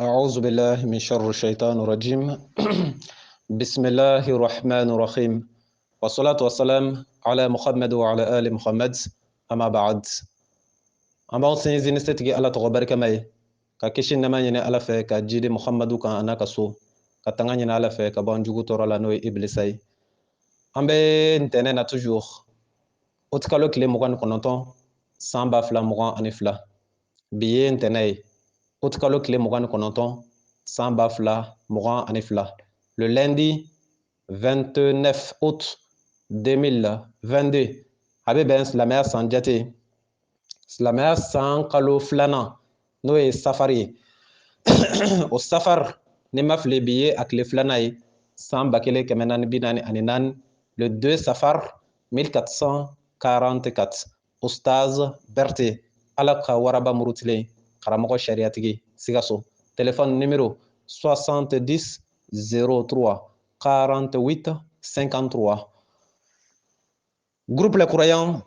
أعوذ بالله من شر الشيطان الرجيم بسم الله الرحمن الرحيم والصلاة والسلام على محمد وعلى آل محمد أما بعد أما سنزين ستجي على تغبر كماي ككشين نما يني على فك جيد محمد كان أنا كسو كتنغني على فك بانجو تورا لانوي إبليساي أم بنتنا toujours otkalo kile mugan kononton samba fla mugan ani fla biye ntene otkalo kile mugan kononton samba fla mugan ani fla le lundi 29 août 2022 abe ben silamɛya san jate silamɛya san kalo filanan n'o ye safari ye o safar ni ma fili bi ye a tile filanan ye san 1444 le 2 safar 1444 Oustaz Berté ala ka waraba murutilen karamɔgɔ sariyatigi Sikaso téléphone numéro 70 03 48 53 groupe les croyants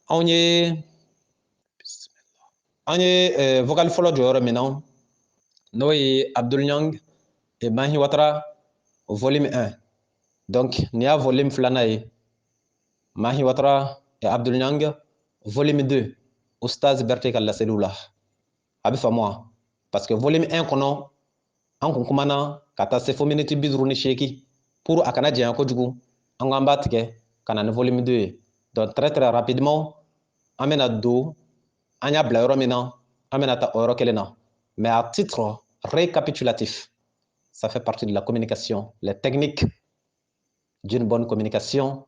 on ye vocal fɔlɔ jɔyɔrɔ min na n'o ye Abdul Niang et Mahi Watara volume 1 donc ni y'a volume filanan ye Mahi Watara et Abdul Niang volume 2 Oustaz Berté ka laseliw la a bɛ faamu wa parce que volume 1 kɔnɔ an kun kumana ka taa se fo miniti 58 pour a kana janya kojugu an ko an b'a tigɛ ka na ni volume 2 ye donc très très rapidement an bɛna don an y'a bila yɔrɔ min na an bɛna taa o yɔrɔ kelen na mais à titre récapitulatif ça fait partie de la communication les techniques d'une bonne communication,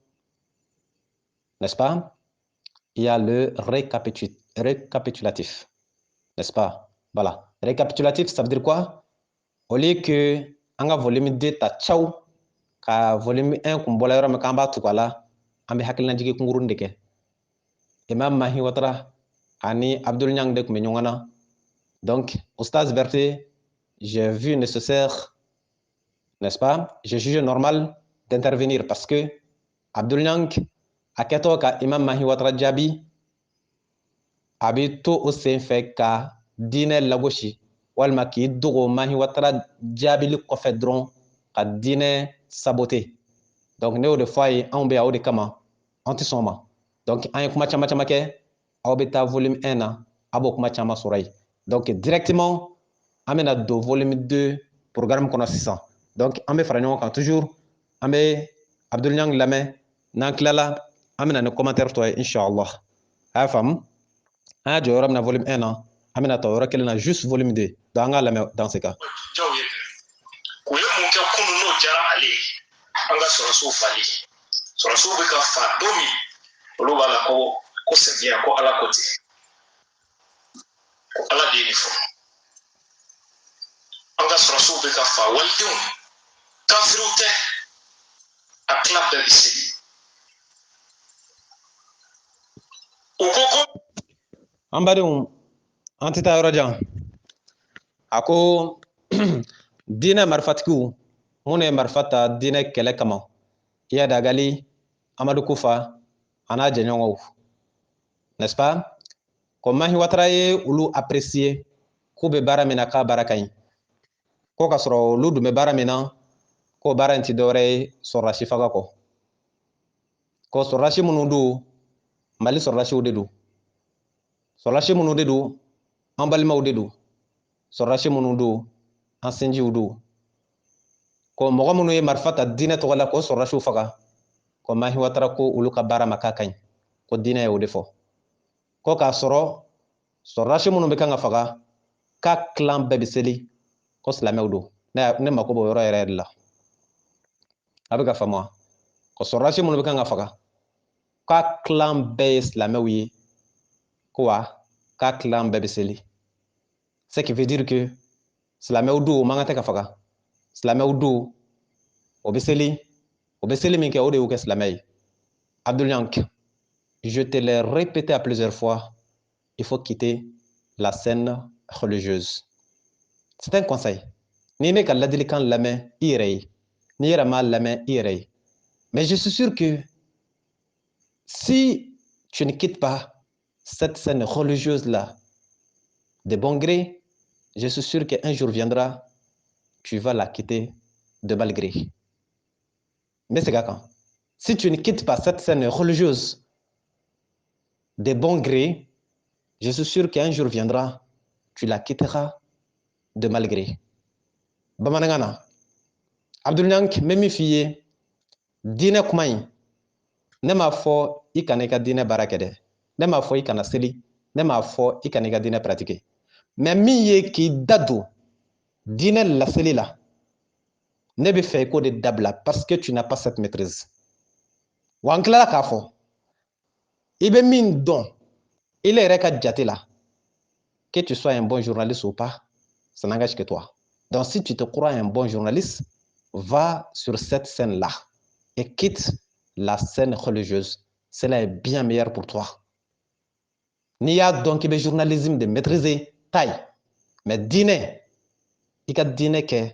n'est-ce pas? Il y a le récapitulatif, n'est-ce pas? Voilà. Récapitulatif, ça veut dire quoi? Au lieu que on a volume 2 ta ciao ka volume 1 kun bola yɔrɔ min k'an b'a tugu a la an bɛ hakilina jigin kunkurun de kɛ Imam Mahi Watara ani Abdul Niang de kun bɛ ɲɔgɔn na donc Oustaz Berté j'ai vu nécessaire, n'est-ce pas? J'ai jugé normal d'intervenir parce que Abdul Niang a kɛtɔ ka Imam Mahi Watara jaabi a bɛ to o sen fɛ ka diinɛ lagosi walima k'i dogo Mahi Watara jaabili kɔfɛ dɔrɔn ka diinɛ saboter donc ne y'o de fɔ a ye anw bɛ yan o de kama an tɛ sɔn o ma donc an ye kuma caman caman kɛ aw bɛ taa volume 1 na a b'o kuma caman sɔrɔ yen donc directement an bɛna don volume 2 programme kɔnɔ sisan donc an bɛ fara ɲɔgɔn kan toujours an bɛ Abdul Niang lamɛn n'an tilala an bɛna ni commentaire tɔ ye inshallah a y'a faamu an y'a jɔ yɔrɔ min na volume 1 na an bɛna taa yɔrɔ kelen na juste volume 2 donc an k'a lamɛn dans ce cas o ye mun kɛ kunu n'o diyara ale ye an ka sɔrɔsiw fali sɔrɔsiw bɛ ka fa don min olu b'a la ko sɛgiya ko ala ko ten ko ala de ye nin fɔ an ka sɔrɔsiw bɛ ka fa walidenw kafiriw tɛ a tila bɛɛ bɛ segi o ko ko an badenw an tɛ taa yɔrɔ jan a ko diinɛ marifatigiw minnu ye marifa ta diinɛ kɛlɛ kama Iyad Agali Amadu Kufa a n'a jɛɲɔgɔnw n'est-ce pas ko Mahi Watara ye olu apprécier k'u bɛ baara min na k'a baara ka ɲi ko k'a sɔrɔ olu dun bɛ baara min na ko baara in tɛ dɔwɛrɛ ye sɔrɔdasi faga kɔ ko sɔrɔdasi minnu don Mali sɔrɔdasiw de don sɔrɔdasi minnu de don an balimaw de don sɔrɔdasi minnu don an sinjiw don ko mɔgɔ minnu ye marifa ta diinɛ tɔgɔ la k'o sɔrɔdasiw faga ko Mahi Watara ko olu ka baara ma k'a ka ɲi ko diinɛ ye o de fɔ ko k'a sɔrɔ sɔrɔdasi minnu bɛ kan ka faga k'a kilan bɛɛ bɛ seli ko silamɛw don ne mako b'o yɔrɔ yɛrɛ de la a bɛ ka faamu wa ko sɔrɔdasi minnu bɛ kan ka faga k'a kilan bɛɛ ye silamɛw ye ko wa k'a kilan bɛɛ bɛ seli ce qui veut dire que silamɛw don o man kan tɛ ka faga silamɛw don o bɛ seli min kɛ o de y'o kɛ silamɛ ye Abdul Niang je te l'ai répété à plusieurs fois il faut quitter la scène religieuse c'est un conseil n'i bɛ ka ladilikan lamɛn i yɛrɛ ye n'i yɛrɛ m'a lamɛn i yɛrɛ ye mais je suis sûr que si tu ne quittes pas cette scène religieuse là de bon gré je suis sûr qu'un jour viendra, tu vas la quitter de malgré. Mais c'est quand? Si tu ne quittes pas cette scène religieuse de bon gré, je suis sûr qu'un jour viendra, tu la quitteras de malgré. Bamanangana, Abdul Nyank, même fille, dîner kumain, ne m'a fo i kana ka dîner barakede, ne m'a fo i kana seli, ne m'a fo i kana ka dîner pratiquer. Mais min ye ki dadu, dîner la seli la, ne be fait ko de dabla parce que tu n'as pas cette maîtrise. Wankla ka fo, ibe min don, il est reka jate la. Que tu sois un bon journaliste ou pas, ça n'engage que toi. Donc si tu te crois un bon journaliste, va sur cette scène-là et quitte la scène religieuse. Cela est bien meilleur pour toi. N'i y'a donc il y a journalisme de maîtriser taille, mais dîner, il y a dîner que,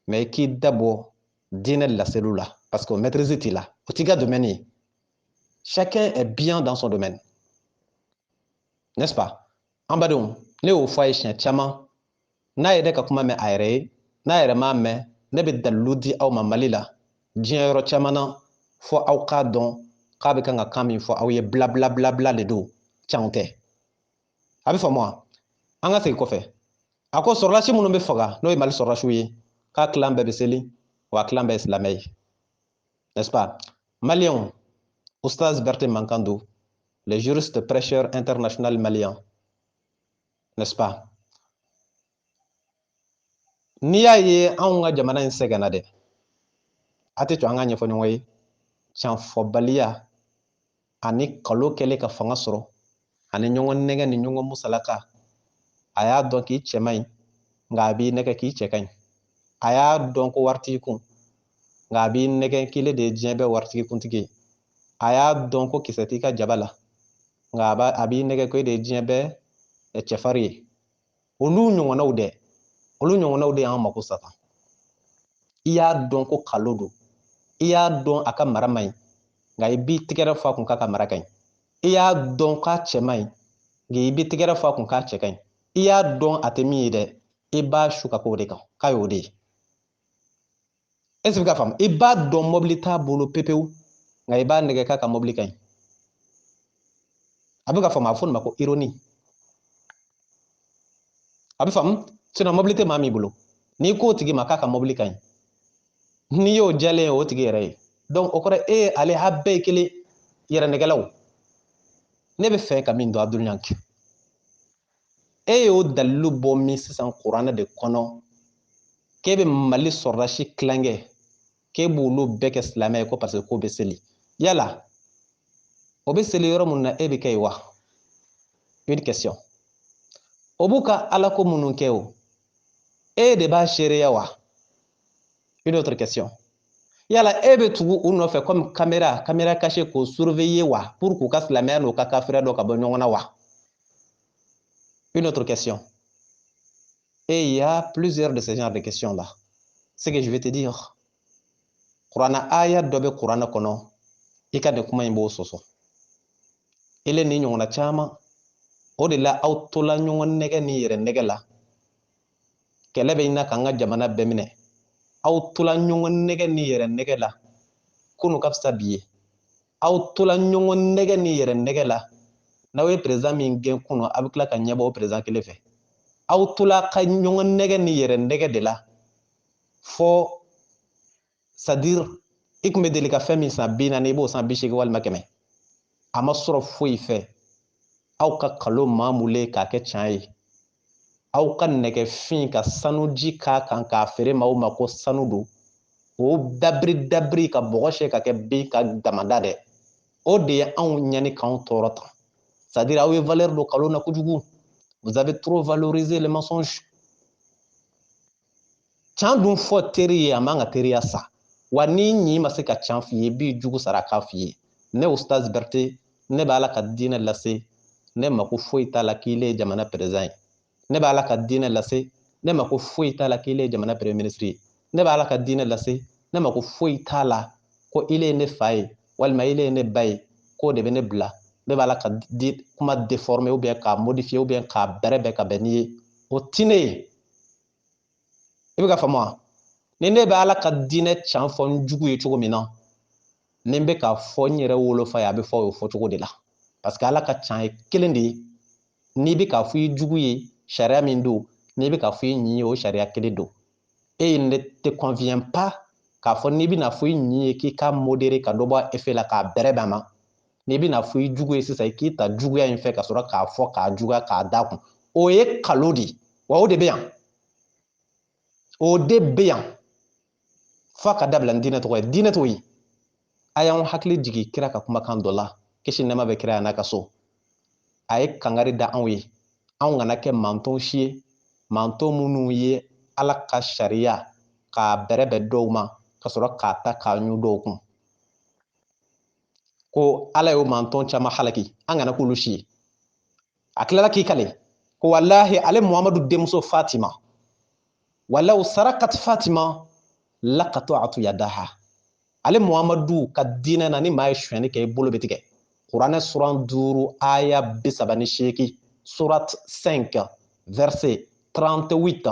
mais qui d'abord dîner la cellule parce que maîtriser tu là, au tiga domaine, chacun est bien dans son domaine, n'est-ce pas? En bas donc, ne au foyer chien chama, n'a aidé qu'à comment me aéré, n'a aéré ma me, ne be daludi au mamalila, dièro chamana, fo au cadon, kabekanga kami fo au ye bla bla bla bla le do, chante. Abi fo moi, anga se ko fe. Ako sorla si munumbe faga, no mal sorla chouye, ka clan bebe seli, wa clan bebe islamay. N'est-ce pas? Malion, Oustaz Berté Mankandou, le juriste prêcheur international malien. N'est-ce pas? Niya ye anwa jamana in segana de. Ate tu anga nyefo nywe, chan fobalia, ani kalo kele ka fanga soro, ani nyongon nega ni nyongon musalaka, aya donc i chemay, nga bi nega ki chekany. Aya donc warti kun, nga bi nega kile de djembe warti kuntigi. Aya donc kisetika jabala, nga ba abi nega ko de djembe e chefari. Olu nyongona ude, olu nyongona ude an mako sata. Iya donc kalodo. Iya donc aka maramay, nga ibi tigere fa kun kaka marakany. Iya donc ka chemay, nga ibi tigere fa kun ka chekany. Iya donc atemi de, iba shuka ko de kan, kayo de. Est-ce que vous femme iba donc mobilita bolo pepeu, nga iba nege kaka mobilikany. Abuka femme a fon mako ironie. Abi fam sina mobilité mami bolo ni ko tigi makaka mobilikany ni yo jale o tigi yere donc okore ale habbe kele yere negalaw ne be fe kamin do Abdul Nyank yo dallu bo mi sisan qur'ana de kono kebe mali sorrashi klange ke bulu beke islamay ko parce que ko be seli yala o be seli yoro munna ebe kaywa une question obuka alako munun kewo de ba sharia wa. Une autre question. Yala ebe tugu uno fait comme caméra cachée pour surveiller wa pour qu'on casse la mer no kaka frère do ka bonyona wa. Une autre question. Et il y a plusieurs de ces genres de questions là. Ce que je vais te dire. Qur'ana aya dobe Qur'ana kono ika de kuma imbo soso. Ele ni nyona chama o de la autola nyon nege ni yere nege la. Kelebe ina kanga jamana bemine. Autola nyon nege ni yere nege la. Kunu kapsa biye. Autola nyon nege ni yere nege la. Nawe président min gen kuno abikla ka nyabo président kele fe. Autola ka nyon nege ni yere nege de la. Fo c'est-à-dire ikume deli ka femi sa bina ne bo san bishige wal makeme. Ama soro foi fe. Aw ka kalo mamule ka ke chai. Aw ka nege fin ka sanuji ka kan ka fere ma o mako sanudu. O dabri ka bogoshe ka ke bi ka damanda de. O de anw nyani kan torota. C'est-à-dire aw valeur do kalo na kujugu. Vous avez trop valorisé les mensonges. Chan dun fo teri amanga teri asa. Wani nyi masika chan fiye bi jugu saraka fiye. Ne Oustaz Berté ne bala ka dina lase ne mako foi ta la kile jamana président. Ne bala ka dina lase ne mako foi ta la kile jamana premier ministre. Ne bala ka dina lase ne mako foi ta la ko ile ne faye walma ile ne baye ko de ne bla. Ne bala ka di kuma déformer ou bien ka modifier ou bien ka berebe ka beniye o tine i bɛ ka faamu wa ni ne bɛ ala ka diinɛ can fɔ n jugu ye cogo min na ni n bɛ ka fɔ n yɛrɛ wolofa ye a bɛ fɔ o fɔcogo de la parce que ala ka can ye kelen de ye n'i bɛ ka fɔ i jugu ye sariya min don n'i bɛ ka fɔ i ɲi ye o sariya kelen don et il ne te convient pas k'a fɔ n'i bɛna fɔ i ɲi ye k'i ka modéré ka dɔ bɔ effet la k'a bɛrɛ bɛn a ma n'i bɛna fɔ i jugu ye sisan i k'i ta juguya in fɛ ka sɔrɔ k'a fɔ k'a juguya k'a da kun o ye kalo de ye wa o de bɛ yan o de bɛ yan f'a ka dabila ni diinɛ tɔgɔ ye diinɛ t'o ye a y'anw hakili jigin kira ka kumakan dɔ la kisi nɛɛma bɛ kira n'a ka so a ye kangari da anw ye anw kana kɛ mantɔn si ye mantɔn minnu ye ala ka sariya k'a bɛrɛbɛn dɔw ma ka sɔrɔ k'a ta k'a ɲu dɔw kun ko ala y'o mantɔn caman halaki an kana k'olu si ye a tilala k'i kale ko walahi ale muhamadu denmuso fatima walaw sarakat fatima laqata'tu yadaha ale muhamadu ka diinɛ na ni maa ye suɲɛni kɛ i bolo bɛ tigɛ kuranɛ suran 5 aya 38 surat 5 verset 38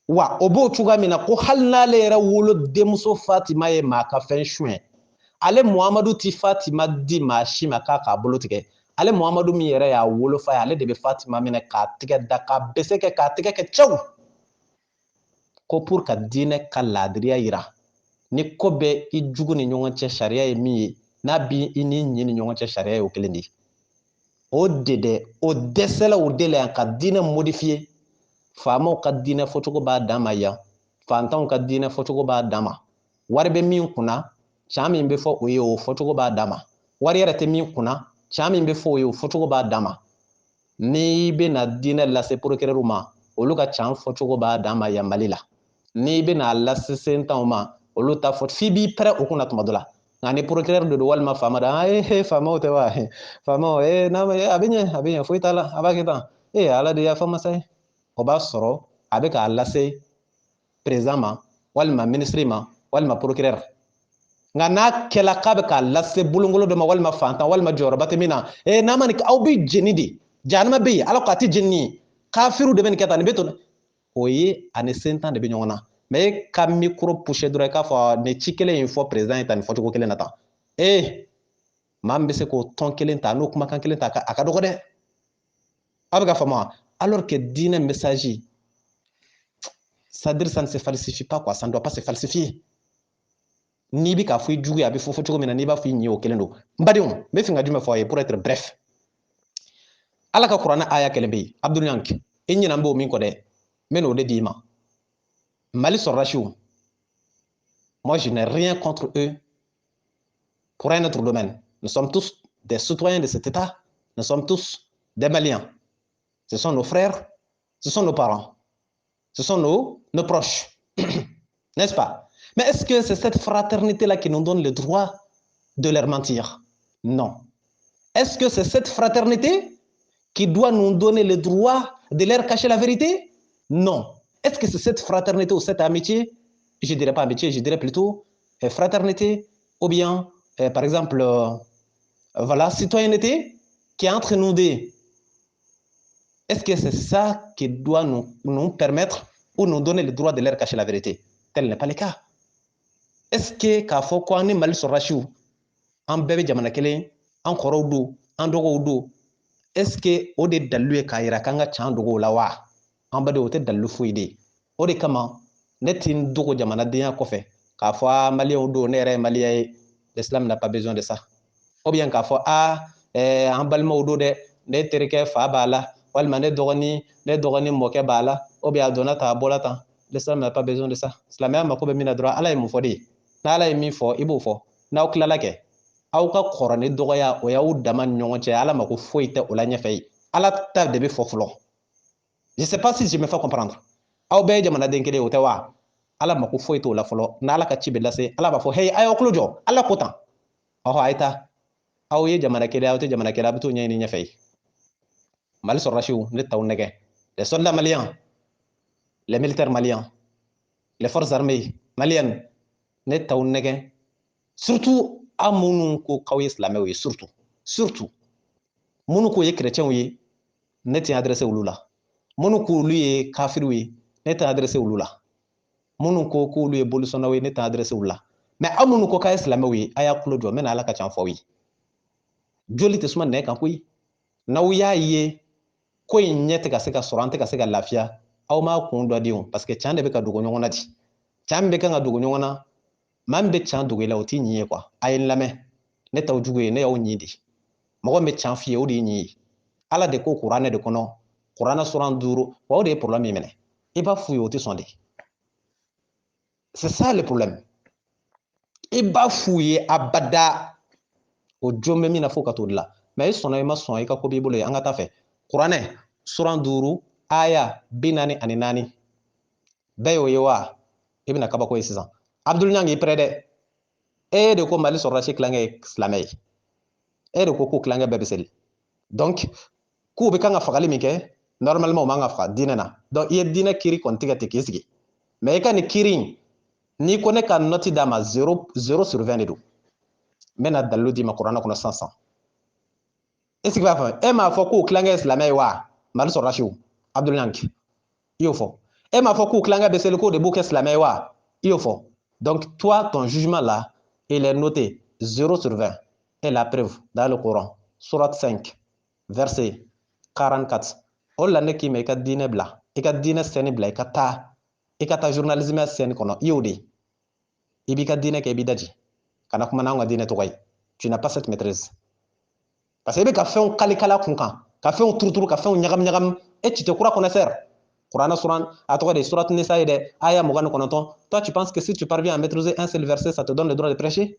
wa o b'o cogoya min na ko hali n'ale yɛrɛ wolo denmuso fatima ye maa ka fɛn suɲɛ ale muhamadu ti fatima di maa si ma k'a bolo tigɛ ale muhamadu min yɛrɛ y'a wolofa ye ale de bɛ fatima minɛ k'a tigɛ da k'a bese kɛ k'a tigɛ kɛ cɛw ko pour ka diinɛ ka laadiriya yira ni ko bɛ i jugu ni ɲɔgɔn cɛ sariya ye min ye n'a bi i ni ɲi ni ɲɔgɔn cɛ sariya ye o kelen de ye o de dɛ o dɛsɛla o de la yan ka diinɛ modifier faamaw ka diinɛ fɔcogo b'a dan ma yan fantanw ka diinɛ fɔcogo b'a dan ma wari bɛ min kunna can min bɛ fɔ o ye o fɔcogo b'a dan ma wari yɛrɛ tɛ min kunna can min bɛ fɔ o ye o fɔcogo b'a dan ma n'i bɛna diinɛ lase procureur ma olu ka can fɔcogo b'a dan ma yan Mali la n'i bɛna lase sentanw ma olu ta fɔ f'i b'i pɛrɛ o kunna tuma dɔ la nka ni procureur de don walima faama don faamaw tɛ wa faamaw a bɛ ɲɛ foyi t'a la a b'a kɛ tan ala de yafa masa ye o b'a sɔrɔ a bɛ k'a lase président ma walima ministre ma walima procureur nka n'a kɛla k'a bɛ k'a lase bolongolo dɔ ma walima fantan walima jɔyɔrɔba tɛ min na n'a ma nin kɛ aw bɛ jeni de jahanama bɛ yen ala ko a tɛ jeni ni ye kafiru de bɛ nin kɛ tan nin bɛ to o ye ani sentan de bɛ ɲɔgɔn na mɛ e ka micro poussé dɔrɔn i k'a fɔ nin ci kelen in fɔ président ye tan nin fɔcogo kelen na tan maa min bɛ se k'o tɔn kelen ta n'o kumakan kelen ta a ka dɔgɔ dɛ a bɛ ka faamu alors que diinɛ message c'est-à-dire ça ne se falsifie pas quoi ça ne doit pas se falsifier n'i bɛ k'a fɔ i jugu ye a bɛ fɔ cogo min na n'i b'a fɔ i ɲɛ o kelen don n badenw n bɛ fɛ ka jumɛn fɔ a ye pour être bref ala ka kuranɛ aya kelen bɛ yen Abdul Yank i ɲinɛ n b'o min kɔ dɛ n bɛ n'o de d'i ma Mali sɔrɔdasiw moi je n'ai rien contre eux pour un autre domaine nous sommes tous des citoyens de cet état nous sommes tous des Maliens ce sont nos frères ce sont nos parents ce sont nos proches n'est-ce pas? Mais est-ce que c'est cette fraternité-là qui nous donne le droit de leur mentir? Non. Est-ce que c'est cette fraternité qui doit nous donner le droit de leur cacher la vérité? Non. Est-ce que c'est cette fraternité ou cette amitié? Je ne dirais pas amitié, je dirais plutôt fraternité ou bien, par exemple, voilà, citoyenneté qui est entre nous deux. Est-ce que c'est ça qui doit nous permettre ou nous donner le droit de leur cacher la vérité? Tel n'est pas le cas. Est-ce que k'a fɔ ko an ni Mali sɔrɔdasiw an bɛɛ bɛ jamana kelen an kɔrɔw don an dɔgɔw don est-ce que o de dalilu ye k'a yira k'an ka can dogow la wa an badenw o tɛ dalilu foyi de ye o de kama ne ti n dogo jamanadenya kɔfɛ k'a fɔ maliyɛnw don ne yɛrɛ ye maliyɛn ye l'islam n'a pas besoin de ça ou bien k'a fɔ an balimaw don dɛ ne terikɛ fa b'a la walima ne dɔgɔnin mɔkɛ b'a la ou bien a donna tan a bɔra tan l'islam n'a pas besoin de ça silamɛya mako bɛ min na dɔrɔn ala ye mun fɔ de ye n'ala ye min fɔ i b'o fɔ n'aw tilala kɛ aw ka kɔrɔ ni dɔgɔya o y'aw dama ni ɲɔgɔn cɛ ala mako foyi tɛ o la ɲɛfɛ ye ala ta de bɛ fɔ fɔlɔ je sais pas si je me fais comprendre aw bɛɛ ye jamanaden kelen o tɛ wa ala mako foyi t'o la fɔlɔ n'ala ka ci bɛ lase ala b'a fɔ hey a y'aw tulo jɔ ala ko tan ɔhɔ a ye taa aw ye jamana kelen aw tɛ jamana kelen a bɛ t'o ɲɛɲini ɲɛfɛ ye Mali sɔrɔdasiw ne t'aw nɛgɛ les soldats maliens les militaires maliens les forces armées maliennes ne t'aw nɛgɛ surtout an minnu ko k'aw ye silamɛw ye surtout minnu k'o ye chrétiens ye ne tɛ adressé olu la minnu k'olu ye kafiriw ye ne tɛ adressé olu la minnu ko k'olu ye bolisɔnnaw ye ne tɛ adressé olu la mais aw minnu ko k'a ye silamɛw ye a y'a tulo jɔ n bɛna ala ka can fɔ aw ye joli tɛ suma nɛn kan koyi n'aw y'a ye ko in ɲɛ tɛ ka se ka sɔrɔ an tɛ ka se ka lafiya aw m'a kun dɔ di parce que can de bɛ ka dogo ɲɔgɔn na di can bɛ kan ka dogo ɲɔgɔn na maa min bɛ can dogo i la o t'i ɲi ye quoi a ye n lamɛn ne t'aw jugu ye ne y'aw ɲi de mɔgɔ min bɛ can f'i ye o de y'i ɲi ye ala de ko kuranɛ de kɔnɔ kuranɛ suran 5 wa o de ye problème min minɛ i b'a f'u ye o tɛ sɔn de c'est ça le problème i b'a f'u ye abada o jɔn bɛ min na fo ka t'o de la mais i sɔnna i ma sɔn i ka ko b'i bolo ye an ka taa fɛ kuranɛ suran 5 aya 44 bɛɛ y'o ye wa i bɛna kabako ye sisan Abdul Niang i prêt dɛ e de ko Mali sɔrɔdasi tilankɛ ye silamɛ ye e de ko k'u tilankɛ bɛɛ bɛ seli donc k'u bɛ kan ka fagali min kɛ normalement o man ka faga diinɛ na donc i ye diinɛ kiiri kɔni tigɛ ten k'i sigi mais i ka nin kiiri in n'i ko ne ka nɔti d'a ma 0/20 de don n bɛna dalilu d'i ma kuranɛ kɔnɔ sisan est-ce que b'a faamu e m'a fɔ k'u tilankɛ ye silamɛ ye wa Mali sɔrɔdasiw Abdul Niang i y'o fɔ e m'a fɔ k'u tilankɛ bɛ seli k'o de b'u kɛ silamɛ ye wa i y'o fɔ donc toi ton jugement là il est noté 0/20 et la preuve dans le Coran sourate 5 verset 44 o la ne k'i ma i ka diinɛ bila i ka diinɛ sɛni bila i ka taa journalisme sɛni kɔnɔ i y'o de ye i b'i ka diinɛ kɛ i b'i daji kana kuma n'anw ka diinɛ tɔgɔ ye tu n'as pas cette maîtrise parce que i bɛ ka fɛnw kalikala kun kan ka fɛnw turuturu ka fɛnw ɲagami ɲagami e tu te crois connaisseur Quran suran a tɔgɔ de surat Nisa ye dɛ aya 29 toi tu penses que si tu parviens à maîtriser un seul verset ça te donne le droit de prêcher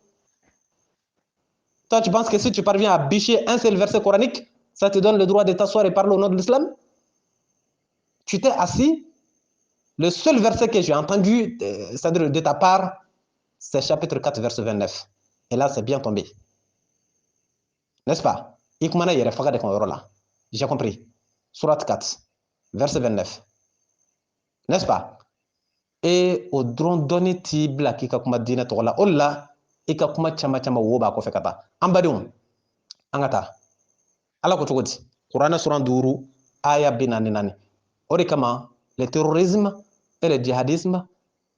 toi tu penses que si tu parviens à bûcher un seul verset coranique ça te donne le droit de t'asseoir et parler au nom de l'islam tu t'es assis le seul verset que j'ai entendu c'est-à-dire de ta part c'est chapitre 4 verset 29 et là c'est bien tombé n'est-ce pas i kumana yɛrɛ faga de kan yɔrɔ la j'ai compris surat 4 verset 29 n'est-ce pas et o dɔrɔn dɔnni t'i bila k'i ka kuma diinɛ tɔgɔ la o de la i ka kuma caman caman wo b'a kɔfɛ ka taa an badenw an ka taa ala ko cogo di kuranɛ suran 5 aya 44 o de kama le terrorisme et le djihadisme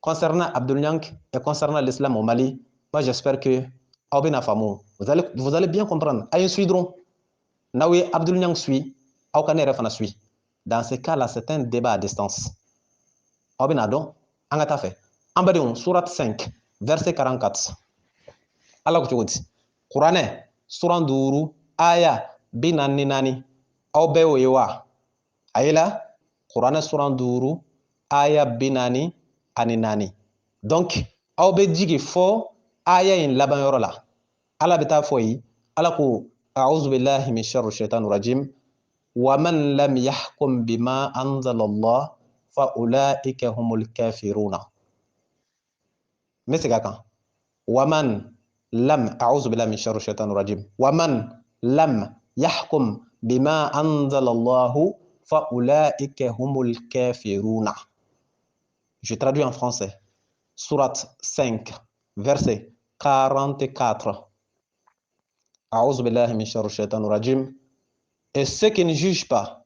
concernant Abdul Niang et concernant l'islam au Mali moi j'espère que aw bɛna faamu vous allez bien comprendre a ye n suit dɔrɔn n'aw ye Abdul Niang suit aw ka ne yɛrɛ fana suit dans ce cas là c'est un débat à distance aw bɛna dɔn an ka taa fɛ an badenw surat 5 verset 44 ala ko cogo di kuranɛ suran 5 aya 44 aw bɛɛ y'o ye wa a ye la kuranɛ suran 5 aya 44 donc aw bɛ jigi fɔ aya in laban yɔrɔ la ala bɛ taa fɔ yen ala ko a'udhu billahi min sharri shaitanir rajim wa man lam yahkum bima anzalallah fa ulaika humul kafiruna n bɛ segin a kan waman lam a'udhu billahi min sharri shaitanir rajim waman lam yahkum bima anzalallahu fa ulaika humul kafiruna je traduis en français sourate 5 verset 44 a'udhu billahi min sharri shaitanir rajim et ceux qui ne jugent pas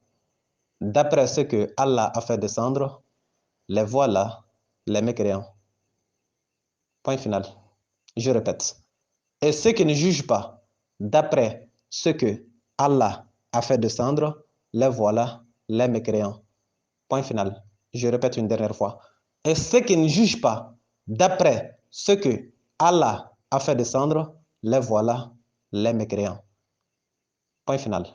d'après ce que Allah a fait descendre les voilà les mécréants. Point final. Je répète. Et ceux qui ne jugent pas d'après ce que Allah a fait descendre, les voilà les mécréants. Point final. Je répète une dernière fois. Et ceux qui ne jugent pas d'après ce que Allah a fait descendre, les voilà les mécréants. Point final.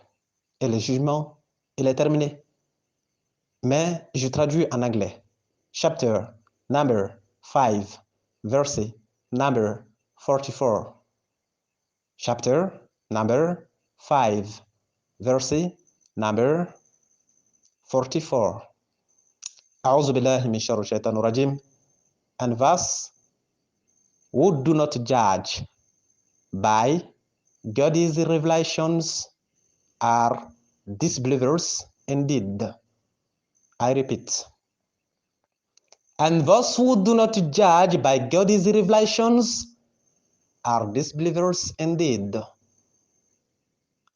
Et le jugement, il est terminé. Mais je traduis en anglais. Chapter number 5, verset number 44. Chapter number 5, verset number 44. أعوذ بالله من شر الشيطان الرجيم. And thus, who do not judge by God's revelations are disbelievers indeed. I repeat. And those who do not judge by God's revelations are disbelievers indeed.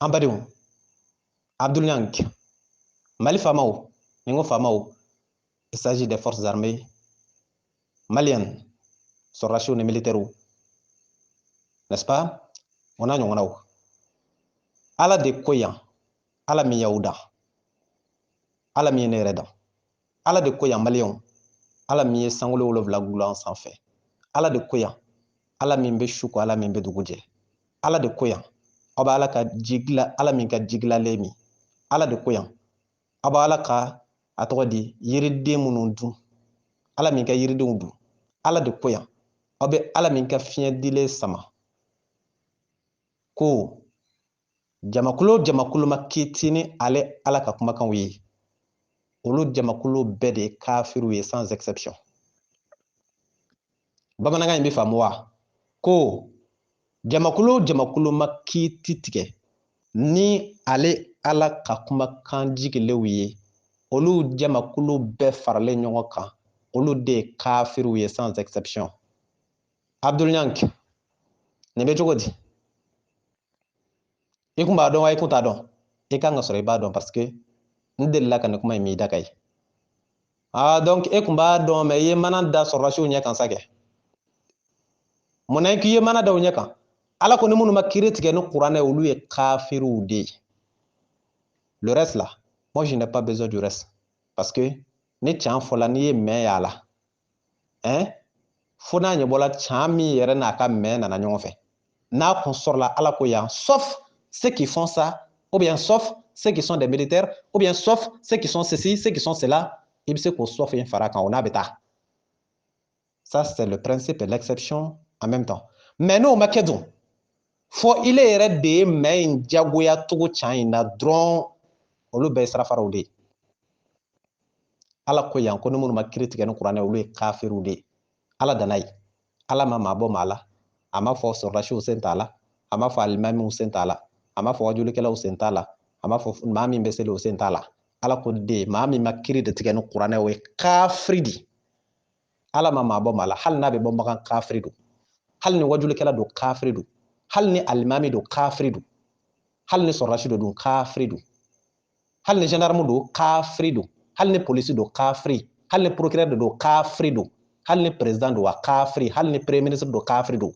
Ambadiou, Abdul Niang, Mali Famao, Ningo Famao, Il s'agit des forces armées maliennes, sɔrɔdasiw ni militaires, n'est-ce pas? On a ɲɔgɔnnaw. Ala de ko yan, Ala min y'aw dan, Ala min ye ne yɛrɛ dan. Ala de ko yan maliyɛnw, Ala min ye sankolo 7 gulan sanfɛ. Ala de ko yan, Ala min bɛ su ko, Ala min bɛ dugu jɛ. Ala de ko yan, aw bɛ Ala ka ji dilan, Ala min ka ji dilanlen min. Ala de ko yan, aw bɛ Ala ka a tɔgɔ di yiriden minnu dun, Ala min ka yiridenw dun. Ala de ko yan, aw bɛ Ala min ka fiɲɛ dilen sama. Ko jamakulu jamakulu ma kiti ni ale Ala ka kumakanw ye. Olu jamakulu bɛɛ de ye kafiriw ye sans exception. Bamanankan in bɛ faamu wa? Ko jamakulu jamakulu ma kiti tigɛ ni ale Ala ka kumakan jigilenw ye. Olu jamakulu bɛɛ faralen ɲɔgɔn kan. Olu de ye kafiriw ye sans exception. Abdul Nyank, nin bɛ cogo di? I kun b'a dɔn wa i kun t'a dɔn? I kan ka sɔrɔ i b'a dɔn parce que n delila ka nin kuma in m'i da ka ye. Donc e kun b'a dɔn mais i ye mana da sɔrɔdasiw ɲɛ kan sa kɛ. Munna i k'i ye mana da u ɲɛ kan? Ala ko ni minnu ma kiiri tigɛ ni kuranɛ olu ye kafiriw de ye. Le reste là, moi je n'ai pas besoin du reste. Parce que ni tiɲɛ fɔla n'i ye mɛn y'a la, fo n'a ɲɛbɔla tiɲɛ min yɛrɛ n'a ka mɛn nana ɲɔgɔn fɛ. N'a kun sɔrɔla Ala ko yan, sauf ceux qui font ça, ou bien sauf ceux qui sont des militaires, ou bien sauf ceux qui sont ceci, ceux qui sont cela, il be se k'o sauf in fara kan, o n'a bɛ taa. Ça c'est le principe et l'exception en même temps. Mais n'o ma kɛ dun, fo ile yɛrɛ de ye mɛn in diyagoya cogo tiɲɛ in na dɔrɔn olu bɛɛ ye sarafaraw de ye. Ala ko yan ko ni minnu ma kiiri tigɛ ni kuranɛ olu ye kafiriw de ye. Ala danna ye. Ala ma maabɔ maa la. A ma fɔ sɔrɔdasiw sen t'a la. A ma fɔ alimamiw sen t'a la. A ma fɔ wajulikɛlaw sen t'a la. A ma fɔ maa min bɛ seli o sen t'a la. Ala ko de maa min ma kiiri de tigɛ ni kuranɛ o ye kafiri de. Ala ma maabɔ maa la. Hali n'a bɛ bɔ bagan kafiri don. Hali ni wajulikɛla don kafiri don. Hali ni alimami don kafiri don. Hali ni sɔrɔdasi don kafiri don. Hali ni gendarme don kafiri don. Hali ni polisi don kafiri. Hali ni procureur don kafiri don. Hali ni président don wa kafiri. Hali ni premier ministre don kafiri don.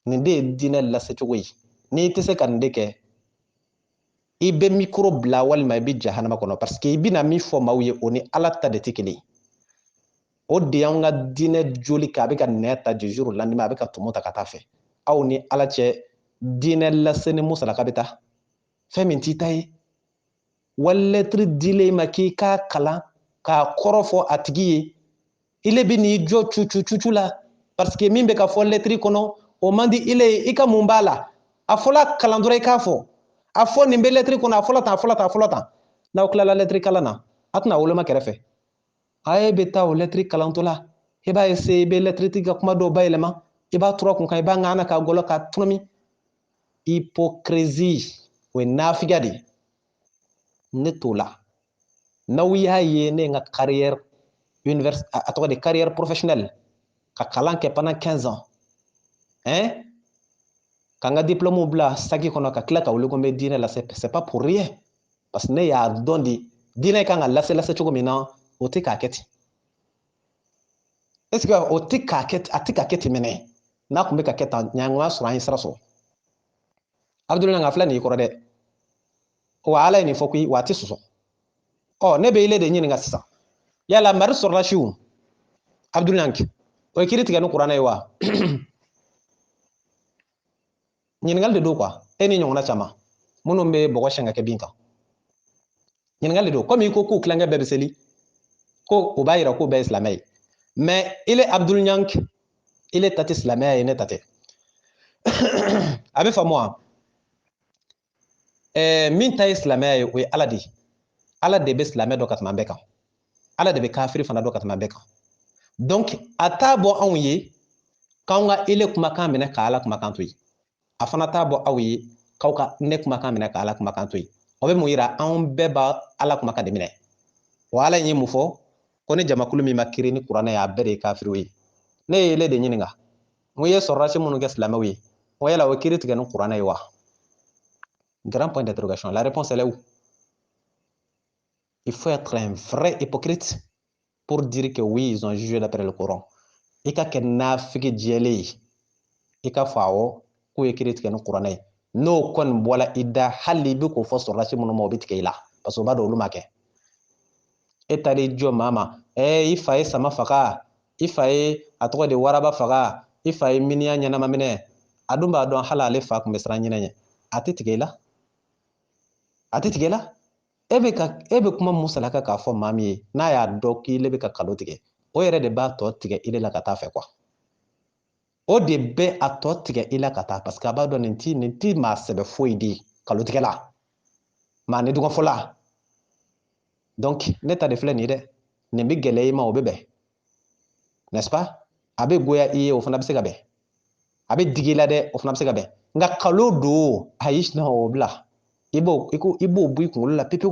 Nin de ye diinɛ lasecogo ye. N'i tɛ se ka nin de kɛ, i bɛ micro bila walima i bɛ jahanama kɔnɔ parce que i bɛna min fɔ maaw ye o ni Ala ta de tɛ kelen ye. O de y'anw ka diinɛ joli kɛ a bɛ ka nɛn ta du jour au lendemain a bɛ ka tumu ta ka taa fɛ. Aw ni Ala cɛ diinɛ lase ni musalaka bɛ taa. Fɛn min t'i ta ye. Wali lettre dilen ma k'i k'a kalan k'a kɔrɔ fɔ a tigi ye. Ile bɛ n'i jɔ cucu la parce que min bɛ ka fɔ lettre kɔnɔ o man di ile ye. I ka mun b'a la? A fɔla kalan dɔrɔn i k'a fɔ. A fɔ nin bɛ lettre kɔnɔ a fɔla tan a fɔla tan a fɔla tan. N'aw tilala lettre kalan na a tɛna woloma kɛrɛfɛ. A ye bɛ taa o lettre kalantɔ la. I b'a essayer i bɛ lettre tigi ka kuma dɔw bayɛlɛma. I b'a turu a kun kan i b'a ŋana k'a gɔlɔ k'a tunumi. Hypocrisie o ye nafigiya de ye. Ne t'o la. N'aw y'a ye ne ye n ka carrière a tɔgɔ di carrière professionnelle ka kalan kɛ pendant 15 ans. Ka n ka diplôme bila saki kɔnɔ ka tila ka wuli ko n bɛ diinɛ lase c'est pas pour rien. Parce que ne y'a dɔn de diinɛ kan ka lase cogo min na o tɛ k'a kɛ ten. Est ce que o tɛ k'a kɛ a tɛ ka kɛ ten mɛnɛ n'a tun bɛ ka kɛ tan ɲaŋa sɔrɔ an ye sira sɔrɔ. Abudulayi nka filɛ nin y'i kɔrɔ dɛ. Wa Ala ye nin fɔ koyi wa a tɛ sɔsɔ. Ne bɛ ile de ɲininka sisan. Yala Mali sɔrɔdasiw Abdul Yank o ye kiiri tigɛ ni kuranɛ ye wa? Ɲininkali de don quoi. E ni ɲɔgɔnna caman minnu bɛ bɔgɔ siɲɛ ka kɛ bin kan. Ɲininkali de don komi i ko k'u tilankɛ bɛɛ bɛ seli ko o b'a jira k'u bɛɛ ye silamɛ ye. Mais ile Abdul Yank ile ta tɛ silamɛya ye ne ta tɛ. A bɛ faamu wa? Min ta ye silamɛya ye o ye Ala de ye. Ala de bɛ silamɛ dɔn ka tɛmɛ an bɛɛ kan. Ala de bɛ kafiri fana dɔn ka tɛmɛ an bɛɛ kan. Donc a t'a bɔ anw ye k'anw ka ile kumakan minɛ ka Ala kumakan to yen. A fana t'a bɔ aw ye k'aw ka ne kumakan minɛ ka Ala kumakan to yen. O bɛ mun yira anw bɛɛ b'a Ala kumakan de minɛ. Wa Ala ye mun fɔ ko ni jamakulu min ma kiiri ni kuranɛ ye a bɛɛ de ye kafiriw ye. Ne ye ile de ɲininka. N ko i ye sɔrɔdasi minnu kɛ silamɛw ye. N ko yala o ye kiiri tigɛ ni kuranɛ ye wa? Grand point d'interrogation. La réponse elle est où? Il faut être un vrai hypocrite pour dire que oui, ils ont jugé d'après le Coran. Et que nafiki djeli, et que fao, ku écrit que nous Coran. No kon bola ida halibi ko fo sur la ci mono mobit ke ila parce que ba do lumake etari jo mama ifaye sama faka ifaye atoko de waraba faka ifaye minia nyana mamine adumba don halale fa ko mesra nyine atitigela ebe kuma musalaka ka fo mami na ya doki lebe ka kalotige o yere de ba to tige ile la kata fe quoi o de be a to tige ile kata parce que ba do nti ma sebe foidi kalotige la ma ne dugon fola donc ne ta de fle ni de ne bi gele ma o bebe n'est-ce pas abe goya iye o fana be se ka be abe digila de o fana be se ka be nga kalo do ayish na o bla ibo bu kun la pipi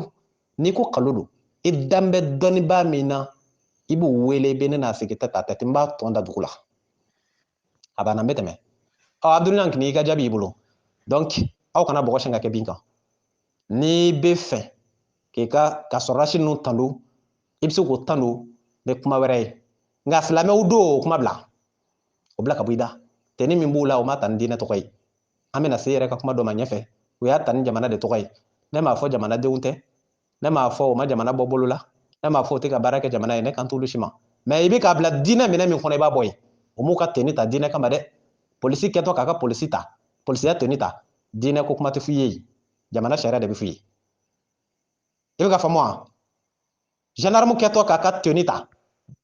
ni ko kalo do idambe doni ba mina ibo wele be na sikita tata timba tonda dugula abana meteme abdullah kini ga jabi bulo donc aw kana bogo shenga ke binka ni be fe ke ka sorashi no tando ibsu ko tando be kuma were nga slame udo kuma bla o bla ka buida teni min bula o mata ndina to koy amena seyere ka kuma do ma nyefe o ya tan jamana de to koy ne ma fo jamana de unte ne ma fo ma jamana bobolula ne ma fo te ka baraka jamana ne kan tulu shima mais ibi ka bla dina mina min khone ba boy o mu ka teni ta dina kama de polisi keto ka polisi ta polisi ya teni ta dina ko kuma te fuyi jamana sharia de bi fuyi ibi ka famwa gendarme keto ka teni ta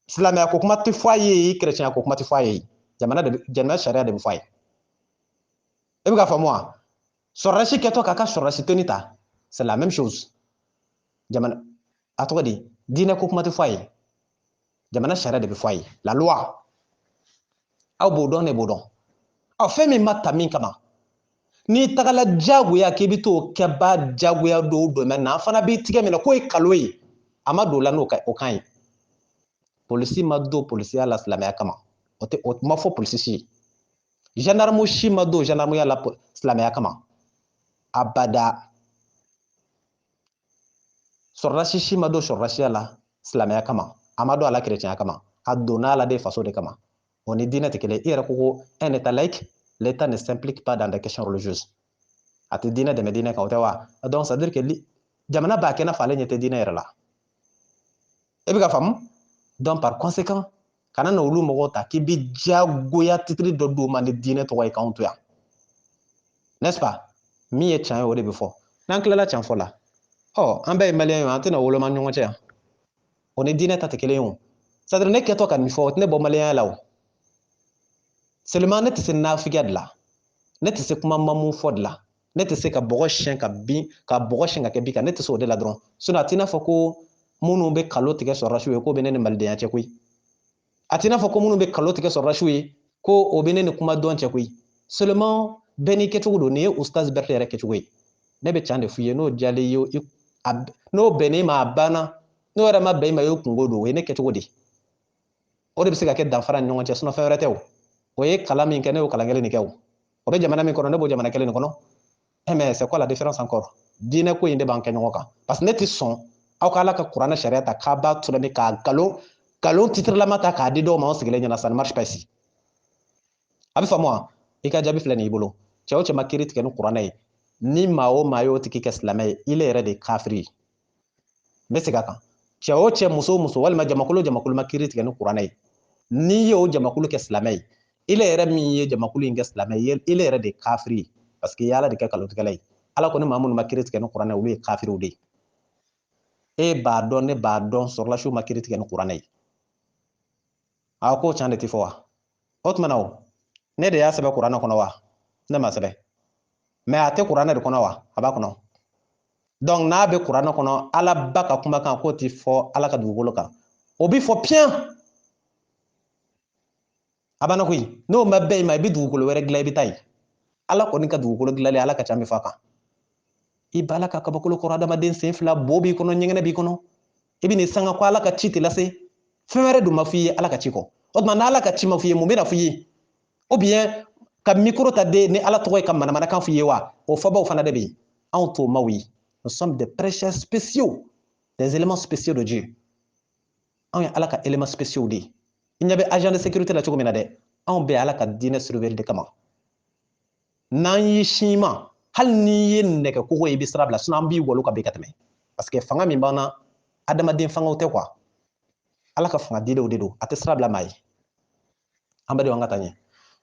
silamɛ ko kuma ti fɔ a ye chrétien ko kuma ti fɔ a ye jamana sariya de bɛ fɔ a ye i bɛ ka faamu wa sɔrɔdasi kɛtɔ k'a ka sɔrɔdasi toni ta c'est la même chose jamana a tɔgɔ di diinɛ ko kuma ti fɔ a ye jamana sariya de bɛ fɔ a ye la loi aw b'o dɔn ne b'o dɔn fɛn min ma ta min kama n'i tagala jagoya k'i bɛ t'o kɛ ba jagoya dɔw domaine na an fana b'i tigɛ minɛ k'o ye kalo ye a ma don o la n'o kan ye polisi ma don polisiya la silamɛya kama o ma fɔ polisi si gendarme si ma don gendarmeya la silamɛya kama abada sɔrɔdasi si ma don sɔrɔdasiya la silamɛya kama a ma don a la chrétienya kama a donna a la de faso de kama o ni diinɛ tɛ kelen i yɛrɛ ko un état laïque l'état ne s'implique pas dans des questions religieuses a tɛ diinɛ dɛmɛ diinɛ kan o tɛ wa donc ça veut dire que jamana b'a kɛ n'a fɔ ale ɲɛ tɛ diinɛ yɛrɛ la e bɛ ka faamu donc par conséquent kana na olu mɔgɔw ta k'i bi jagoya titiri dɔ d'u ma ni diinɛ tɔgɔ ye k'anw to yan n'est-ce pas min ye tiɲɛ ye o de bɛ fɔ n'an tilala tiɲɛ fɔ la an bɛɛ ye maliyɛn ye an tɛna woloma ɲɔgɔn cɛ yan o ni diinɛ ta tɛ kelen ye o c'est à dire ne kɛtɔ ka nin fɔ o tɛ ne bɔ maliyɛnya la o seulement ne tɛ se nafigiya de la ne tɛ se kuma mamu fɔ de la ne tɛ se ka bɔgɔ siyɛn ka bɔgɔ siyɛn ka kɛ bin kan ne tɛ se o de la dɔrɔn sinon a t'i n'a fɔ ko minnu bɛ kalo tigɛ sɔrɔdasiw ye k'o bɛ ne ni malidenya cɛ koyi a t'i n'a fɔ ko minnu bɛ kalo tigɛ sɔrɔdasiw ye ko o bɛ ne ni kuma dɔn cɛ koyi seulement bɛɛ n'i kɛcogo don nin ye ustaz Berete yɛrɛ kɛcogo ye ne bɛ can de f'i ye n'o diyalen ye n'o bɛnn'i ma a banna n'o yɛrɛ ma bɛn i ma i y'o kungo don o ye ne kɛcogo de o de bɛ se ka kɛ danfara ni ɲɔgɔn cɛ sinon fɛn wɛrɛ tɛ o ye kalan min kɛ ne y'o kalan kelen de kɛ o bɛ jamana min kɔnɔ ne b'o jamana kelen de kɔnɔ mais c'est quoi la différence encore diinɛ ko in de b'an kɛ ɲɔgɔn kan parce que ne tɛ sɔn aw ka ala ka kuranɛ sariya ta k'a b'a tɔlɔmi k'a galon titirelama ta k'a di dɔw ma anw sigilen ɲɛna ça ne marche pas ici a bɛ faamu wa i ka jaabi filɛ nin y'i bolo cɛ o cɛ ma kiiri tigɛ ni kuranɛ ye ni maa o maa y'o tigi kɛ silamɛ ye ile yɛrɛ de ye kafiri ye n bɛ segin a kan cɛ o cɛ muso o muso walima jamakulu o jamakulu ma kiiri tigɛ ni kuranɛ ye n'i y'o jamakulu kɛ silamɛ ye ile yɛrɛ min ye jamakulu in kɛ silamɛ ye ile yɛrɛ de ye kafiri ye parce que i ye ala de kɛ kalotigɛla ye ala ko ni maa minnu ma kiiri tigɛ ni kuranɛ olu ye kafiriw de ye e b'a dɔn ne b'a dɔn sɔrɔlasiw ma kiiri tigɛ ni kuranɛ ye a ko can de tɛ fɔ wa o tuma na o ne de y'a sɛbɛn kuranɛ kɔnɔ wa ne ma sɛbɛn mais a tɛ kuranɛ de kɔnɔ wa a b'a kɔnɔ donc n'a bɛ kuranɛ kɔnɔ ala ba ka kumakan k'o tɛ fɔ ala ka dugukolo kan o bɛ fɔ piyɛn a banna koyi n'o ma bɛn i ma i bɛ dugukolo wɛrɛ dilan i bɛ taa yen ala kɔni ka dugukolo dilanlen ala ka ca min fɔ a kan i b'a la ka kabakolo kɔrɔ adamaden sen fila bo b'i kɔnɔ ɲɛgɛnɛ b'i kɔnɔ i bɛ nin sanga ko ala ka ci tɛ lase fɛn wɛrɛ dun ma f'i ye ala ka ci kɔ o tuma n'ala ka ci ma f'i ye mun bɛ na f'i ye ou bien ka micro ta de ni ala tɔgɔ ye ka manamanakan f'i ye wa o fɔbaw fana de bɛ yen anw t'o maw ye nous sommes des prêcheurs spéciaux des éléments spéciaux de Dieu an ye ala ka élément spéciaux de ye i ɲɛ bɛ agent de sécurité la cogo min na dɛ anw bɛ ala ka diinɛ surveiller de kama n'an y'i sin ma hali n'i ye nɛgɛ kogo ye i bɛ sira bila sinon an b'i walo ka bɛn ka tɛmɛ parce que fanga min b'an na adamaden fangaw tɛ quoi ala ka fanga dilenw de don a tɛ sira bila maa ye an bɛ de an ka taa ɲɛ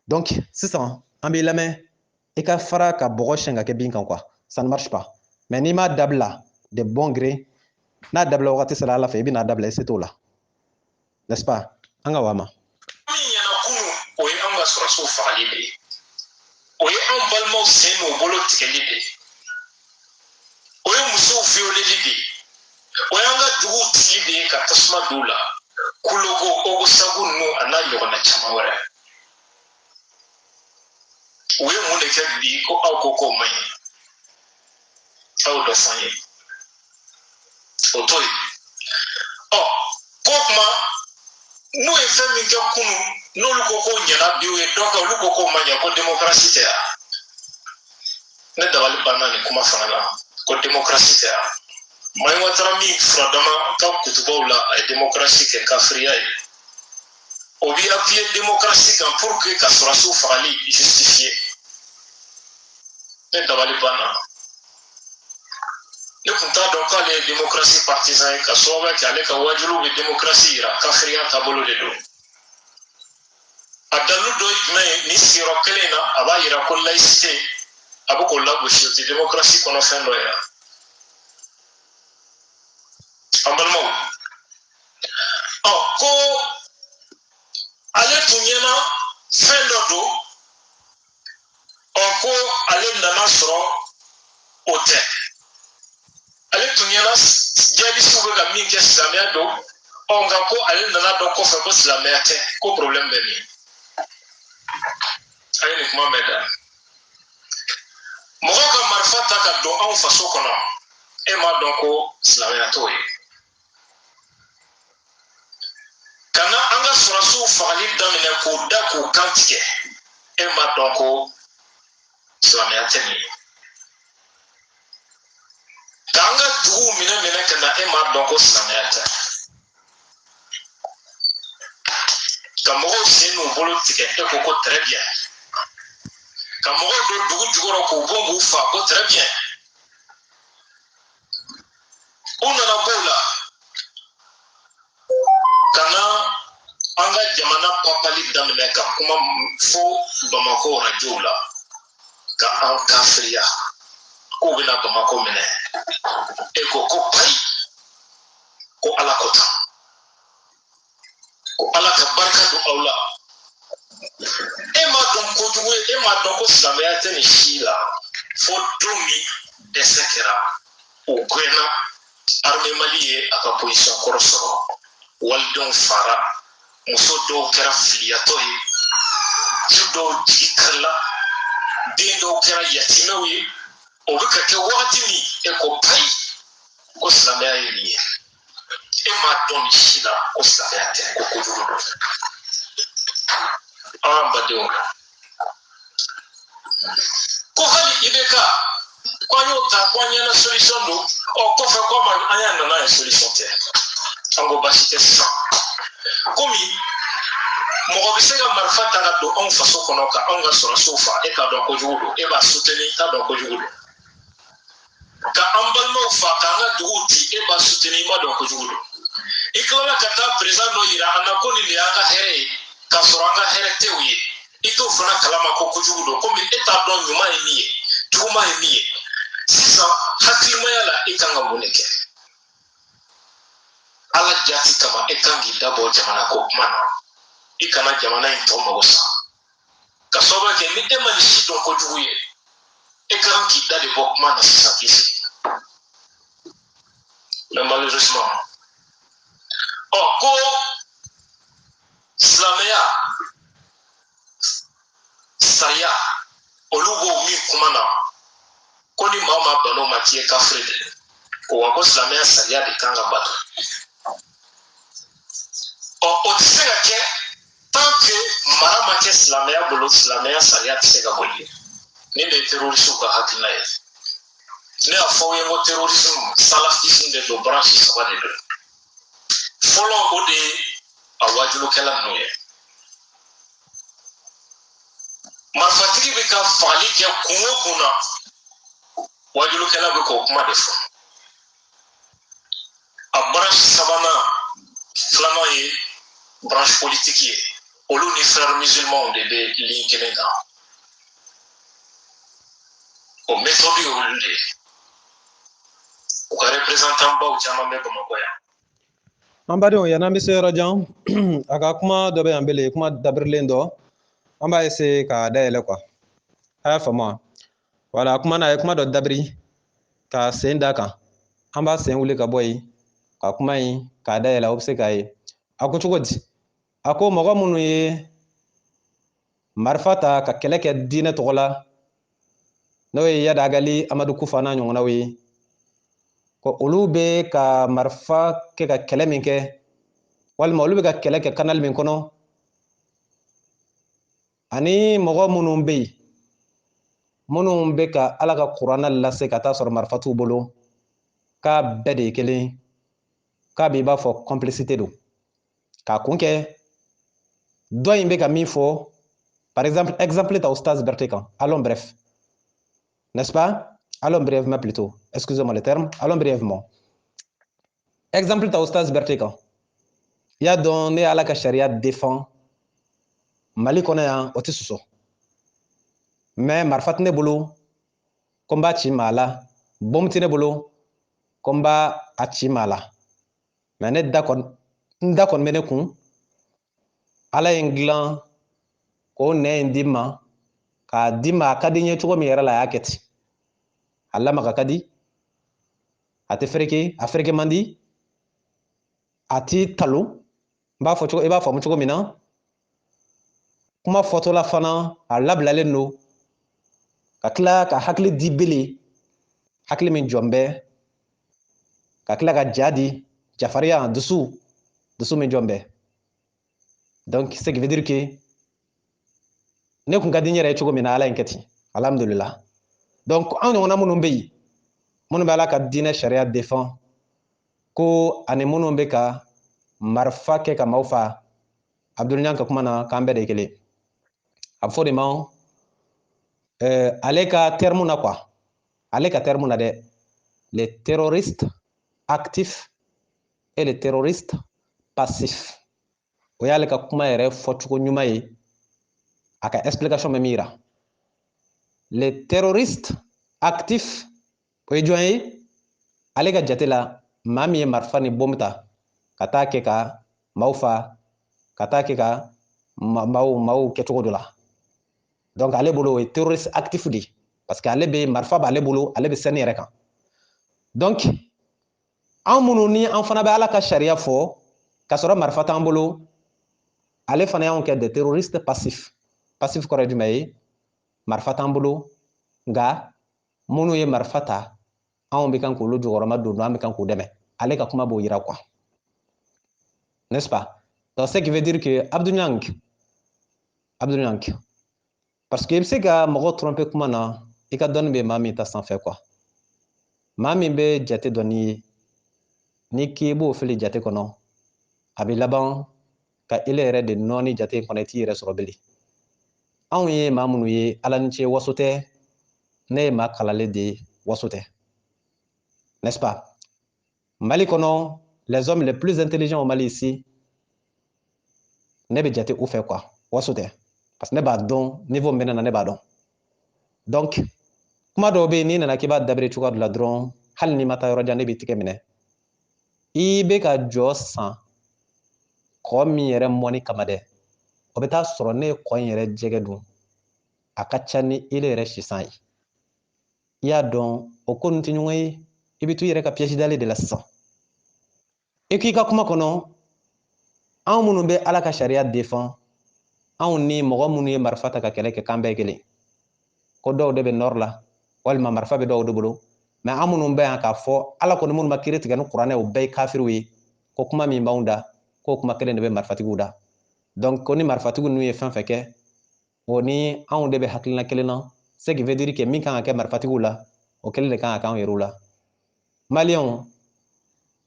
donc sisan an b'i lamɛn i ka fara ka bɔgɔ siyɛn ka kɛ bin kan quoi ça ne marche pas mais n'i m'a dabila de bon gré n'a dabila wagati sera ala fɛ i bɛna dabila i se t'o la n'est-ce pas an ka wa ma min ɲɛna kunu o ye an ka sɔrɔsiw fagali de ye o ye an balimaw sen n'u bolo tigɛli de ye o ye musow violeli de ye o y'an ka duguw tili de ye ka tasuma don u la kulogo ogosagu ninnu a n'a ɲɔgɔnna caman wɛrɛ u ye mun de kɛ bi ko aw ko k'o man ɲi aw dɔ fɔ an ye o to yen ɔ ko kuma n'u ye fɛn min kɛ kunu n'olu ko k'o ɲɛna bi u ye dɔ kɛ olu ko k'o man ɲɛ ko démocratie tɛ yan ne dabali banna nin kuma fana la ko démocratie tɛ yan Mayi Watara min furadama ka kutubaw la a ye démocratie kɛ kafiriya ye o bi appuyer démocratie kan pour que ka sɔrɔsiw fagali justifier ne dabali banna ne kun t'a dɔn k'ale ye démocratie partisan ye ka sababuya kɛ ale ka wajuliw bɛ démocratie yira kafiriya taabolo de don a dalu dɔ ye jumɛn ye nin sigiyɔrɔ kelen na a b'a yira ko laïcité a bɛ k'o lagosi o tɛ démocratie kɔnɔ fɛn dɔ ye an balimaw ko ale tun ɲɛna fɛn dɔ don ko ale nana sɔrɔ o tɛ ale tun ɲɛna jihadistes bɛ ka min kɛ silamɛya don nka ko ale nana dɔn kɔfɛ ko silamɛya tɛ ko problème bɛ min a ye nin kuma mɛn da mɔgɔ ka marifa ta ka don anw faso kɔnɔ e m'a dɔn ko silamɛya t'o ye ka na an ka sɔrɔsiw fagali daminɛ k'o da k'o kan tigɛ e m'a dɔn ko silamɛya tɛ nin ye k'an ka duguw minɛ ka na e m'a dɔn ko silamɛya tɛ ka mɔgɔw sen n'u bolo tigɛ e ko très bien ka mɔgɔw don dugu jukɔrɔ k'u bɔn k'u fa ko très bien u nana b'o la ka na an ka jamana papali daminɛ ka kuma fo Bamako rajow la ka an kafiriya k'u bɛna Bamako minɛ e ko payi ko ala ko tan ko ala ka barika don aw la e m'a dɔn kojugu ye e m'a dɔn ko silamɛya tɛ nin si la fo don min dɛsɛ kɛra o gɛnna armée Mali ye a ka position kɔrɔ sɔrɔ walidenw fara muso dɔw kɛra filiyatɔ ye du dɔw jigi karila den dɔw kɛra yatimɛw ye o bɛ ka kɛ wagati min e ko payi ko silamɛya ye nin ye e m'a dɔn nin si la ko silamɛya tɛ ko kojugu don an badenw ko hali IBK ko an y'o ta ko an ɲɛna solution don kɔfɛ ko an y'a nana ye solution tɛ an ko baasi tɛ sisan komi mɔgɔ bɛ se ka marifa ta ka don anw faso kɔnɔ ka anw ka sɔrɔsiw fa e t'a dɔn kojugu don e b'a soutenir i t'a dɔn kojugu don ka an balimaw fa k'an ka duguw ci e b'a soutenir i m'a dɔn kojugu don i tilala ka taa président dɔ yira an na ko nin de y'an ka hɛrɛ ye k'a sɔrɔ an ka hɛrɛ tɛ o ye i t'o fana kalama ko kojugu don komi e t'a dɔn ɲuman ye min ye juguman ye min ye sisan hakilimaya la i kan ka mun de kɛ ala jati kama e kan k'i dabɔ jamana ko kuma na i kana jamana in tɔ mago sa ka sababu kɛ ni e ma nin si dɔn kojugu ye e kan k'i da de bɔ kuma na sisan k'i sigi mais malheureusement ko silamɛya sariya olu b'o min kuma na ko ni maa ma bɛn n'o ma k'i ye kafiri de ko wa ko silamɛya sariya de kan ka bato o tɛ se ka kɛ tant que mara ma kɛ silamɛya bolo silamɛya sariya tɛ se ka boli nin de ye terroriste ka hakilina ye ne y'a fɔ aw ye ko terrorisme salafisme de don branche saba de don fɔlɔ o de ye a wajulukɛla ninnu ye marifatigi bɛ ka fagali kɛ kun o kun na wajulukɛla bɛ k'o kuma de fɔ a branche sabanan filanan ye branche politique ye olu ni frères musulmans de bɛ ligne kelen kan o méthode ye olu de ye u ka représentant baw caman bɛ Bamakɔ yan. An badenw yan'an bɛ se yɔrɔ jan a ka kuma dɔ bɛ yan bele kuma dabirilen dɔ an b'a essayer k'a dayɛlɛ quoi a y'a faamu wa voilà kuma na a ye kuma dɔ dabiri ka sen da kan an b'a sen wuli ka bɔ yen ka kuma in k'a dayɛlɛ o bɛ se k'a ye a ko cogo di a ko mɔgɔ minnu ye marifa ta ka kɛlɛ kɛ diinɛ tɔgɔ la n'o ye Yadagali Amadu Kufa n'a ɲɔgɔnnaw ye ko olu bɛ ka marifa kɛ ka kɛlɛ min kɛ walima olu bɛ ka kɛlɛ kɛ canal min kɔnɔ ani mɔgɔ minnu bɛ yen minnu bɛ ka Ala ka kuranɛ lase ka taa sɔrɔ marifa t'u bolo k'a bɛɛ de ye kelen k'a bɛ i b'a fɔ complicité don k'a kun kɛ dɔ in bɛ ka min fɔ par exemple ta Oustaz Berté kan allons bref n'est-ce pas allons brièvement plutôt excusez-moi le terme allons brièvement exemple ta Oustaz Berté kan i y'a dɔn ne Ala ka sariya défend Mali kɔnɔ yan o tɛ sɔsɔ mais marifa tɛ ne bolo ko n b'a ci maa la bombe tɛ ne bolo ko n b'a a ci maa la mais n da kɔni bɛ ne kun Ala ye n dilan k'o nɛ in di n ma k'a di n ma a ka di n ye cogo min yɛrɛ la a y'a kɛ ten a lamaga ka di a tɛ fereke a fereke man di a t'i talo i b'a faamu cogo min na kuma fɔtɔla fana a labilalen don ka tila ka hakili di bele hakili min jɔn bɛ ka tila ka ja di jafariya dusu min jɔn bɛ donc ce qui veut dire que ne kun ka di n yɛrɛ ye cogo min na Ala ye n kɛ ten alhamdulillah donc an ɲɔgɔnna minnu bɛ yen minnu bɛ Ala ka diinɛ sariya défend ko ani minnu bɛ ka marifa kɛ ka maaw fa Abdul ka kuma na k'an bɛɛ de ye kelen a bɛ fɔ de ma ale ka terme na quoi ale ka terme na dɛ les terroristes actifs et les terroristes passifs o y'ale ka kuma yɛrɛ fɔcogo ɲuman ye a ka explication bɛ min yira les terroristes actifs o ye jɔn ye ale ka jate la maa min ye marifa ni bombe ta ka taa kɛ ka maaw fa ka taa kɛ ka maaw kɛcogo dɔ la donc ale bolo o ye terroriste actif de parce que ale bɛ marifa b'ale bolo ale bɛ sɛnɛ yɛrɛ kan donc an minnu ni an fana bɛ Ala ka sariya fɔ ka sɔrɔ marifa t'an bolo ale fana y'anw kɛ des terroristes passifs passif kɔrɔ ye jumɛn ye marifa t'an bolo nka minnu ye marifa ta anw bɛ kan k'olu jɔyɔrɔma don an bɛ kan k'u dɛmɛ ale ka kuma b'o yira quoi n'est-ce pas donc ce qui veut dire que Abdou Niang parce que i bɛ se ka mɔgɔ tromper kuma na i ka dɔnni bɛ maa min ta sanfɛ quoi maa min bɛ jate dɔn n'i ye n'i k'i b'o fili jate kɔnɔ a bɛ laban ka ele yɛrɛ de nɔɔni jate kɔnɔ i t'i yɛrɛ sɔrɔ bilen anw ye maa minnu ye Ala ni ce waso tɛ ne ye maa kalalen de ye waso tɛ n'est-ce pas Mali kɔnɔ les hommes les plus intelligents au Mali ici ne bɛ jate u fɛ quoi waso tɛ parce que ne b'a dɔn niveau min bɛ ne na ne b'a dɔn donc kuma dɔw bɛ yen n'i nana k'i b'a dabiri cogoya dɔ la dɔrɔn hali n'i ma taa yɔrɔ jan ne b'i tigɛ minɛ i bɛ ka jɔ san kɔ min yɛrɛ mɔni kama dɛ o bɛ taa sɔrɔ ne ye kɔ in yɛrɛ jɛgɛ dun a ka ca ni ele yɛrɛ sisan ye i y'a dɔn o ko ninnu tɛ ɲɔgɔn ye i bɛ to i yɛrɛ ka piège dalen de la sisan i k'i ka kuma kɔnɔ anw minnu bɛ Ala ka sariya défend anw ni mɔgɔ minnu ye marifa ta ka kɛlɛ kɛ k'an bɛɛ ye kelen ko dɔw de bɛ nord la walima marifa bɛ dɔw de bolo mais an minnu bɛ yan k'a fɔ Ala kɔni minnu ma kiiri tigɛ ni kuranɛ o bɛɛ ye kafiriw ye ko kuma min b'anw da k'o kuma kelen de bɛ marifatigiw da donc ko ni marifatigiw ninnu ye fɛn fɛn kɛ o ni anw de bɛ hakilina kelen na ce qui veut dire que min kan ka kɛ marifatigiw la o kelen de kan ka kɛ anw yɛrɛw la maliyɛnw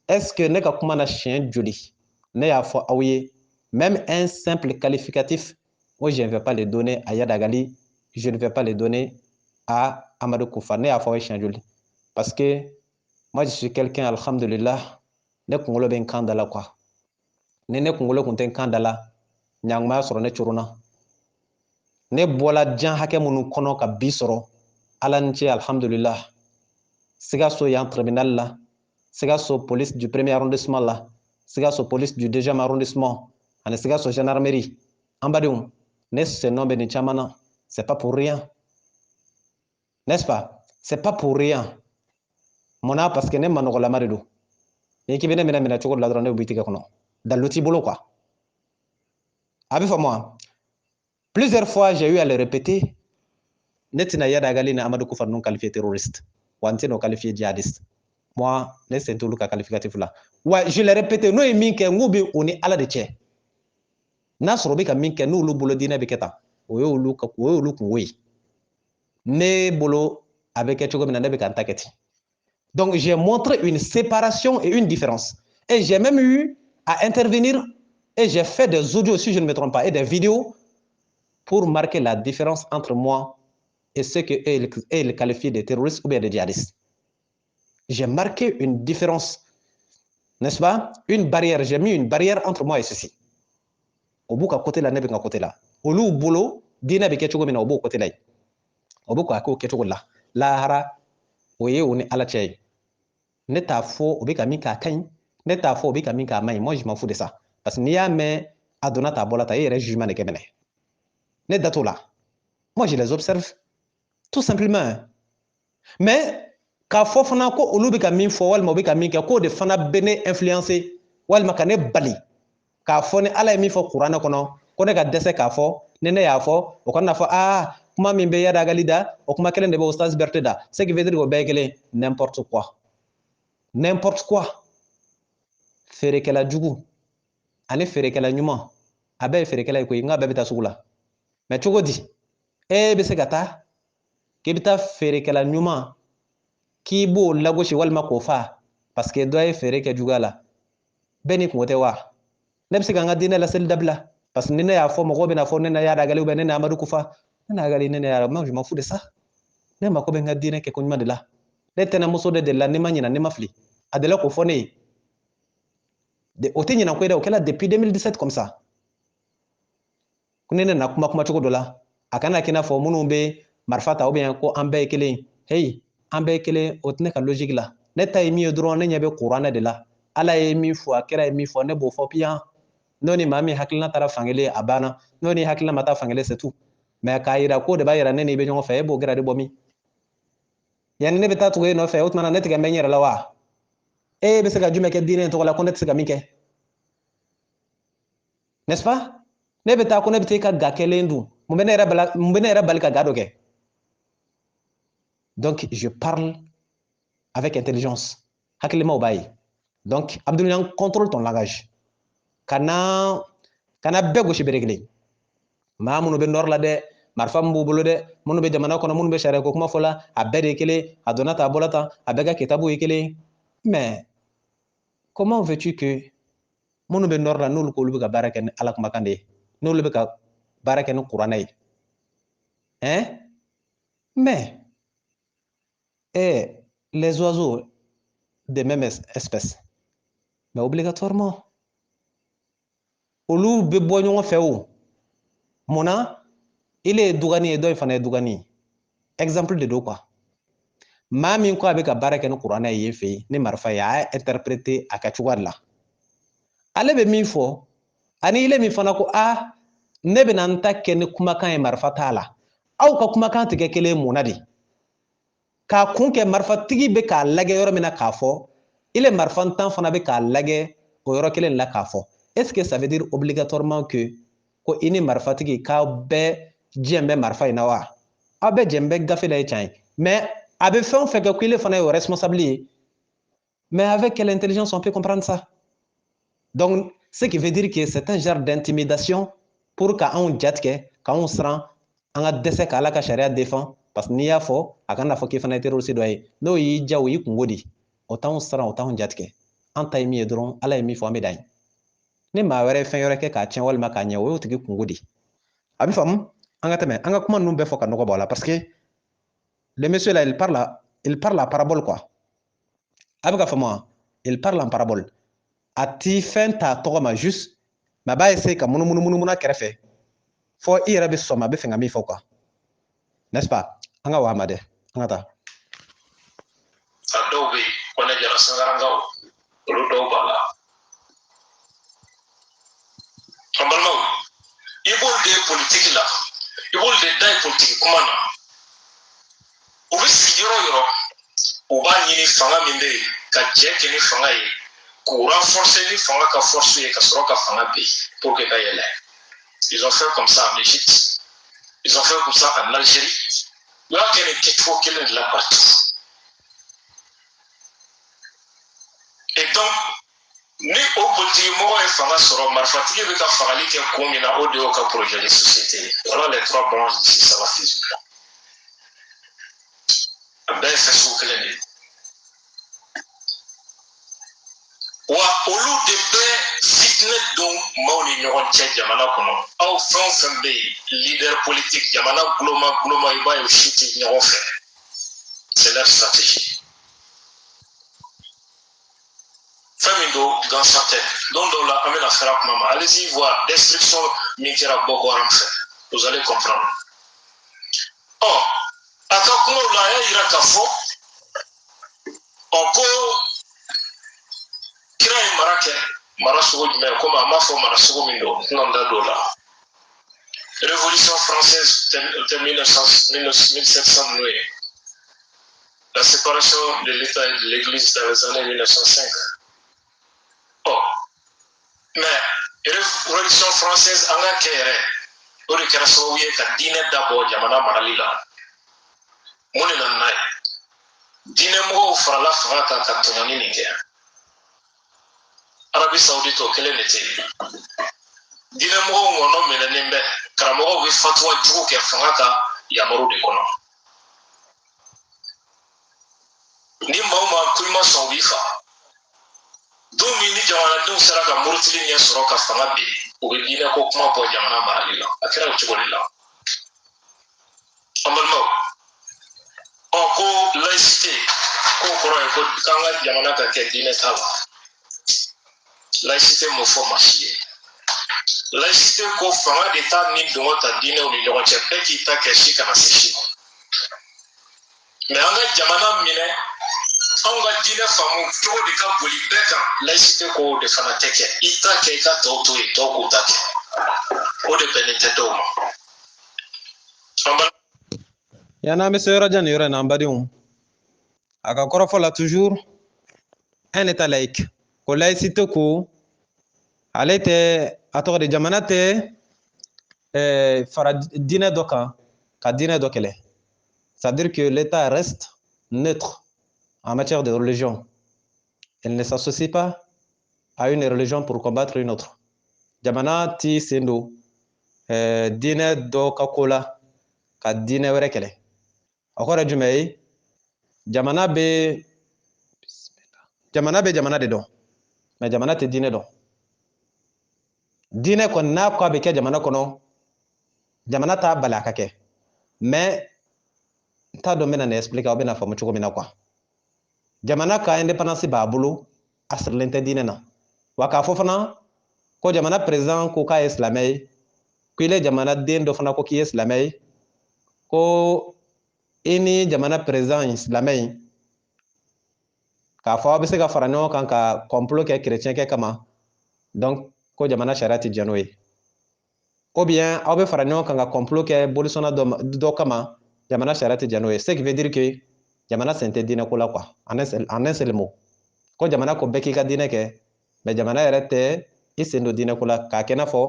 est ce que ne ka kuma na siɲɛ joli ne y'a fɔ aw ye même un simple qualificatif moi je ne vais pas le donner à Yadagali, je ne vais pas le donner à Amadou Koufa, ne y'a fɔ aw ye siɲɛ joli parce que moi je suis quelqu'un alhamdulillah ne kunkolo bɛ n kan da la quoi ni ne kunkolo kun tɛ n kan da la ɲanguma sɔrɔ ne coronna ne bɔla jan hakɛ minnu kɔnɔ ka bi sɔrɔ ala ni ce alhamdulillah Sikaso yan tribunal la Sikaso police du premier arrondissement la Sikaso police du deuxième arrondissement ani Sikaso gendarmerie an badenw ne sennɔ bɛ nin caman na c'est pas pour rien n'est-ce pas c'est pas pour rien munna parce que ne manɔgɔlama de don ni k'i bɛ ne minɛ minɛ cogo dɔ la dɔrɔn ne bɛ b'i tigɛ kɔnɔ dalilu t'i bolo quoi a bɛ faamu plusieurs fois j'ai eu à le répéter ne tɛna Yadagali ni Amadou Koufa ninnu qualifié terroriste wa n tɛna o qualifié djihadiste moi ne sen t'olu ka qualificatif la wa je l'ai répété n'o ye min kɛ n k'u bɛ o ni ala de cɛ n'a sɔrɔ o bɛ ka min kɛ n'olu bolo diinɛ bɛ kɛ tan o ye olu kungo ye ne bolo a bɛ kɛ cogo min na ne bɛ ka n ta kɛ ten donc j'ai montré une séparation et une différence et j'ai même eu à intervenir et j'ai fait des audios si je ne me trompe pas et des vidéos pour marquer la différence entre moi et ceux que ils qualifient de terroristes ou bien de djihadistes. J'ai marqué une différence, n'est-ce pas? Une barrière, j'ai mis une barrière entre moi et ceci. Au bout à côté là, ne pas côté là. Au loup boulot, dîner avec quelque chose au bout côté là. Au bout à quelque chose là. La hara, oye on est à la tchaï. Ne t'a faux, au bec à mika kain, ne t'a faux, au bec à mika maï. Moi je m'en fous de ça. Parce que n'y a mais à donner ta bolata et le jugement de Kemene. Ne dato là. Moi je les observe. Tout simplement. Mais k'a fɔ fana ko olu bɛ ka min fɔ walima u bɛ ka min kɛ k'o de fana bɛ ne influencer walima ka ne bali k'a fɔ ni ala ye min fɔ kuranɛ kɔnɔ ko ne ka dɛsɛ k'a fɔ ni ne y'a fɔ o kana fɔ kuma min bɛ Yadagali da o kuma kelen de bɛ Ustaz Berté da ce qui veut dire o bɛɛ ye kelen n'importe quoi n'importe quoi feerekɛla jugu ani feerekɛla ɲuman a bɛɛ ye feerekɛla ye koyi n k'a bɛɛ bɛ taa sugu la mais cogo di e bɛ se ka taa k'i bɛ taa feerekɛla ɲuman k'i b'o lagosi walima k'o fa parce que dɔ ye feere kɛ juguya la bɛɛ ni kungo tɛ wa ne bɛ se ka n ka diinɛ laseli dabila parce que ni ne y'a fɔ mɔgɔw bɛna fɔ ne na Yadagali ne na Amadou Koufa ne na Yadagali ne na Yadagali moi je m'en fous de ça ne mako bɛ n ka diinɛ kɛ ko ɲuman de la ne tɛnɛmuso de delila ne ma ɲina ne ma fili a delila k'o fɔ ne ye o tɛ ɲina ko ye dɛ o kɛla depuis 2017 comme ça ko ne nana kuma cogo dɔ la a kana k'i n'a fɔ minnu bɛ marifa ta ou bien ko an bɛɛ ye kelen hey an bɛɛ ye kelen o tɛ ne ka logique la ne ta ye min ye dɔrɔn ne ɲɛ bɛ kuranɛ de la ala ye min fɔ a kɛra ye min fɔ ne b'o fɔ piyan n'o ni maa min hakilina taara fankelen a banna n'o ni hakilina ma taa fankelen c'est tout mais k'a yira ko de b'a yira ne ni bɛ ɲɔgɔn fɛ e b'o gɛrɛ de bɔ min yanni ne bɛ taa tugu e nɔfɛ o tuma na ne tigɛ n bɛ n yɛrɛ la wa e bɛ se ka jumɛn kɛ diinɛ in tɔgɔ la ko ne tɛ se ka min kɛ n'est-ce pas ne bɛ taa ko ne bɛ taa i ka ga kelen dun mun bɛ ne yɛrɛ bali ka ga dɔ kɛ donc je parle avec intelligence hakilimaw b'a ye donc Abdoulaye contrôle ton langage kana bɛɛ gosi bere kelen maa minnu bɛ nɔrɔ la dɛ marifa min b'u bolo dɛ minnu bɛ jamana kɔnɔ minnu bɛ sariya ko kuma fɔ la a bɛɛ de ye kelen a donna tan a bɔra tan a bɛɛ ka kitabu ye kelen mais comment veux-tu que minnu bɛ nɔrɔ la n'olu k'olu bɛ ka baara kɛ ni ala kumakan de ye n'olu bɛ ka baara kɛ ni kuranɛ ye hein mais les oiseaux de même espèce mais obligatoirement olu bɛ bɔ ɲɔgɔn fɛ o munna ile ye dugani ye dɔ in fana ye dugani ye exemple de do quoi maa min ko a bɛ ka baara kɛ ni kuranɛ ye yen fɛ yen ni marifa ye a y'a interprété a kɛ cogoya de la ale bɛ min fɔ ani ile min fana ko ne bɛna n ta kɛ ni kumakan ye marifa t'a la aw ka kumakan tɛ kɛ kelen munna de k'a kun kɛ marifatigi bɛ k'a lajɛ yɔrɔ min na k'a fɔ ile marifantan fana bɛ k'a lajɛ o yɔrɔ kelen la k'a fɔ est-ce que ça veut dire obligatoirement que ko i ni marifatigi k'aw bɛɛ diɲɛ bɛ marifa in na wa aw bɛɛ jɛn bɛ gafe la ye tiɲɛ ye mais a bɛ fɛn o fɛn kɛ ko ile fana ye o responsable ye mais avec quelle intelligence on peut comprendre ça donc ce qui veut dire que c'est un genre d'intimidation pour k'anw jatigɛ k'anw siran an ka dɛsɛ k'ala ka sariya défend parce que n'i y'a fɔ a kana fɔ k'i fana ye terroriste dɔ ye n'o y'i diya o y'i kungo de o t'anw siran o t'anw jatigɛ an ta ye min ye dɔrɔn ala ye min fɔ an bɛ dan ye ni maa wɛrɛ fɛn wɛrɛ kɛ k'a tiɲɛ walima k'a ɲɛ o y'o tigi kungo de a bɛ faamu an ka tɛmɛ an ka kuma ninnu bɛɛ fɔ ka nɔgɔ bɔ a la parce que le monsieur là il parle la parabole quoi a bɛ ka faamu wa il parle en parabole a ti fɛn ta tɔgɔ ma juste mais a b'a essayer ka munumunu a kɛrɛfɛ fɔ i yɛrɛ bɛ sɔn a bɛ fɛ ka min fɔ quoi n'est-ce pas an ka wa ma dɛ an ka taa a dɔw bɛ yen kɔnɛ jara sangarangaw olu dɔw b'a la an balimaw i b'olu de ye politiki la i b'olu de da ye politiki kuma na u bɛ sigi yɔrɔ yɔrɔ u b'a ɲini fanga min bɛ yen ka jɛ kɛ ni fanga ye k'u renforcer ni fanga ka force ye ka sɔrɔ ka fanga bin pour que ka yɛlɛ ils ont fait comme ça en Égypte ils ont fait comme ça en Algérie u y'a kɛ ni kɛcogo kelen de la partout et donc ni o politiki mɔgɔ ye fanga sɔrɔ marifatigi bɛ ka fagali kɛ kun min na o de y'o ka projet de société voilà les trois branches du salafisme a bɛɛ ye fɛn sugu kelen de ye wa olu de bɛ fitinɛ don maaw ni ɲɔgɔn cɛ jamana kɔnɔ aw fɛn o fɛn bɛ yen leader politique jamana guloma i b'a ye o si tɛ ɲɔgɔn fɛ c'est leur stratégie fɛn min don gansan tɛ don dɔw la an bɛna fɛrɛ kuma ma allez-y voir destruction min kɛra Boko Haram fɛ vous allez comprendre a ka kumaw la a y'a yira k'a fɔ ko kira ye mara kɛ mara sugu jumɛn komi a m'a fɔ mara sugu min don n'an da don la révolution française de 1700 noué la séparation de l'État et de l'Église dans les années 1905 mais révolution française an ka kɛ yɛrɛ o de kɛra sababu ye ka diinɛ dabɔ jamana marali la mun de nana n'a ye diinɛmɔgɔw farala fanga kan ka tɔɲɔni nin kɛ Arabi Saoudite o kelen de tɛ yen diinɛmɔgɔw ŋɔnɔ minɛnen bɛ karamɔgɔw bɛ fatuwa jugu kɛ fanga ka yamaru de kɔnɔ ni maa o maa ko i ma sɔn u b'i fa don min ni jamanadenw sera ka murutili ɲɛ sɔrɔ ka fanga bin u bɛ diinɛ ko kuma bɔ jamana marali la a kɛra o cogo de la an balimaw ko laïcité k'o kɔrɔ ye ko k'an ka jamana ka kɛ diinɛ ta la laïcité m'o fɔ maa si ye laïcité ko fanga de t'a ni dɔngɔ ta diinɛw ni ɲɔgɔn cɛ bɛɛ k'i ta kɛ si kana se si ma mais an ka jamana minɛ anw ka diinɛ faamu cogo de ka boli bɛɛ kan laïcité ko de fana tɛ kɛ i ta kɛ i ka tɔw to yen tɔw k'u ta kɛ o de bɛnnen tɛ dɔw ma yani an bɛ se yɔrɔ jan nin yɔrɔ in na an badenw a ka kɔrɔfɔ la toujours un état laïque ko laïcité ko ale tɛ a tɔgɔ de jamana tɛ fara diinɛ dɔ kan ka diinɛ dɔ kɛlɛ c'est-à-dire que l'état reste neutre en matière de religion elle ne s'associe pas à une religion pour combattre une autre jamana ti sen don diinɛ dɔ ka ko la ka diinɛ wɛrɛ kɛlɛ a kɔrɔ ye jumɛn ye jamana bɛ jamana de dɔn mais jamana tɛ diinɛ dɔn diinɛ kɔni n'a ko a bɛ kɛ jamana kɔnɔ jamana t'a bali a ka kɛ mais n t'a dɔn n bɛna nin expliquer aw bɛna faamu cogo min na quoi jamana ka indépendance b'a bolo a sirilen tɛ diinɛ na wa k'a fɔ fana ko jamana président ko k'a ye silamɛ ye ko ile jamana den dɔ fana ko k'i ye silamɛ ye ko i ni jamana président in silamɛ in k'a fɔ aw bɛ se ka fara ɲɔgɔn kan ka complot kɛ chrétien kɛ kama donc ko jamana sariya tɛ diɲɛ n'o ye ou bien aw bɛ fara ɲɔgɔn kan ka complot kɛ bolisɔnna dɔ kama jamana sariya tɛ diɲɛ n'o ye ce qui veut dire que jamana sen tɛ diinɛ ko la quoi en un seul mot ko jamana ko bɛɛ k'i ka diinɛ kɛ mais jamana yɛrɛ tɛ i sen don diinɛ ko la k'a kɛ i n'a fɔ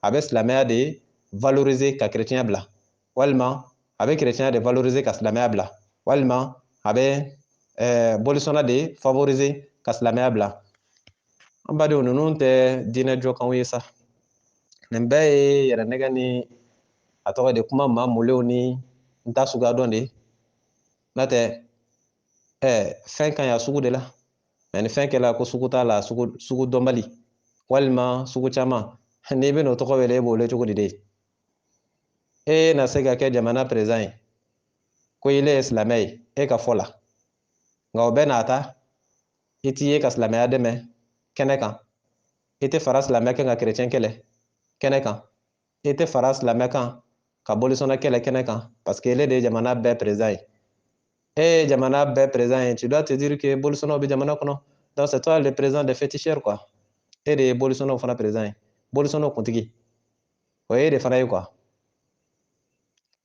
a bɛ silamɛya de valoriser ka chrétien bila walima a bɛ chrétien de valoriser ka silamɛya bila walima a bɛ bolisɔnna de favoriser ka silamɛya bila an badenw ninnu tɛ diinɛ jɔkanw ye sa nin bɛɛ ye yɛrɛnɛgɛ ni a tɔgɔ de kuma maa molenw ni n ta suguya dɔn de n'o tɛ fɛn ka ɲi a sugu de la mais ni fɛn kɛla ko sugu t'a la sugu dɔnbali walma sugu caman n'i bɛ n'o tɔgɔ wele e b'o wele cogo di de e na se ka kɛ jamana perezan ye ko ile ye silamɛ ye e ka fɔ la nka o bɛɛ n'a ta i t'i ye ka silamɛya dɛmɛ kɛnɛ kan i tɛ fara silamɛ kan ka kerecɛn kɛlɛ kɛnɛ kan i tɛ fara silamɛ kan ka bolisɔnna kɛlɛ kɛnɛ kan parce que ele de ye jamana bɛɛ perezan ye e ye jamana bɛɛ perezan ye tu dois te dire que bolisɔnnaw bɛ jamana kɔnɔ donc c'est toi le président des féticheurs quoi e de ye bolisɔnnaw fana perezan ye bolisɔnnaw kuntigi o ye e de fana ye quoi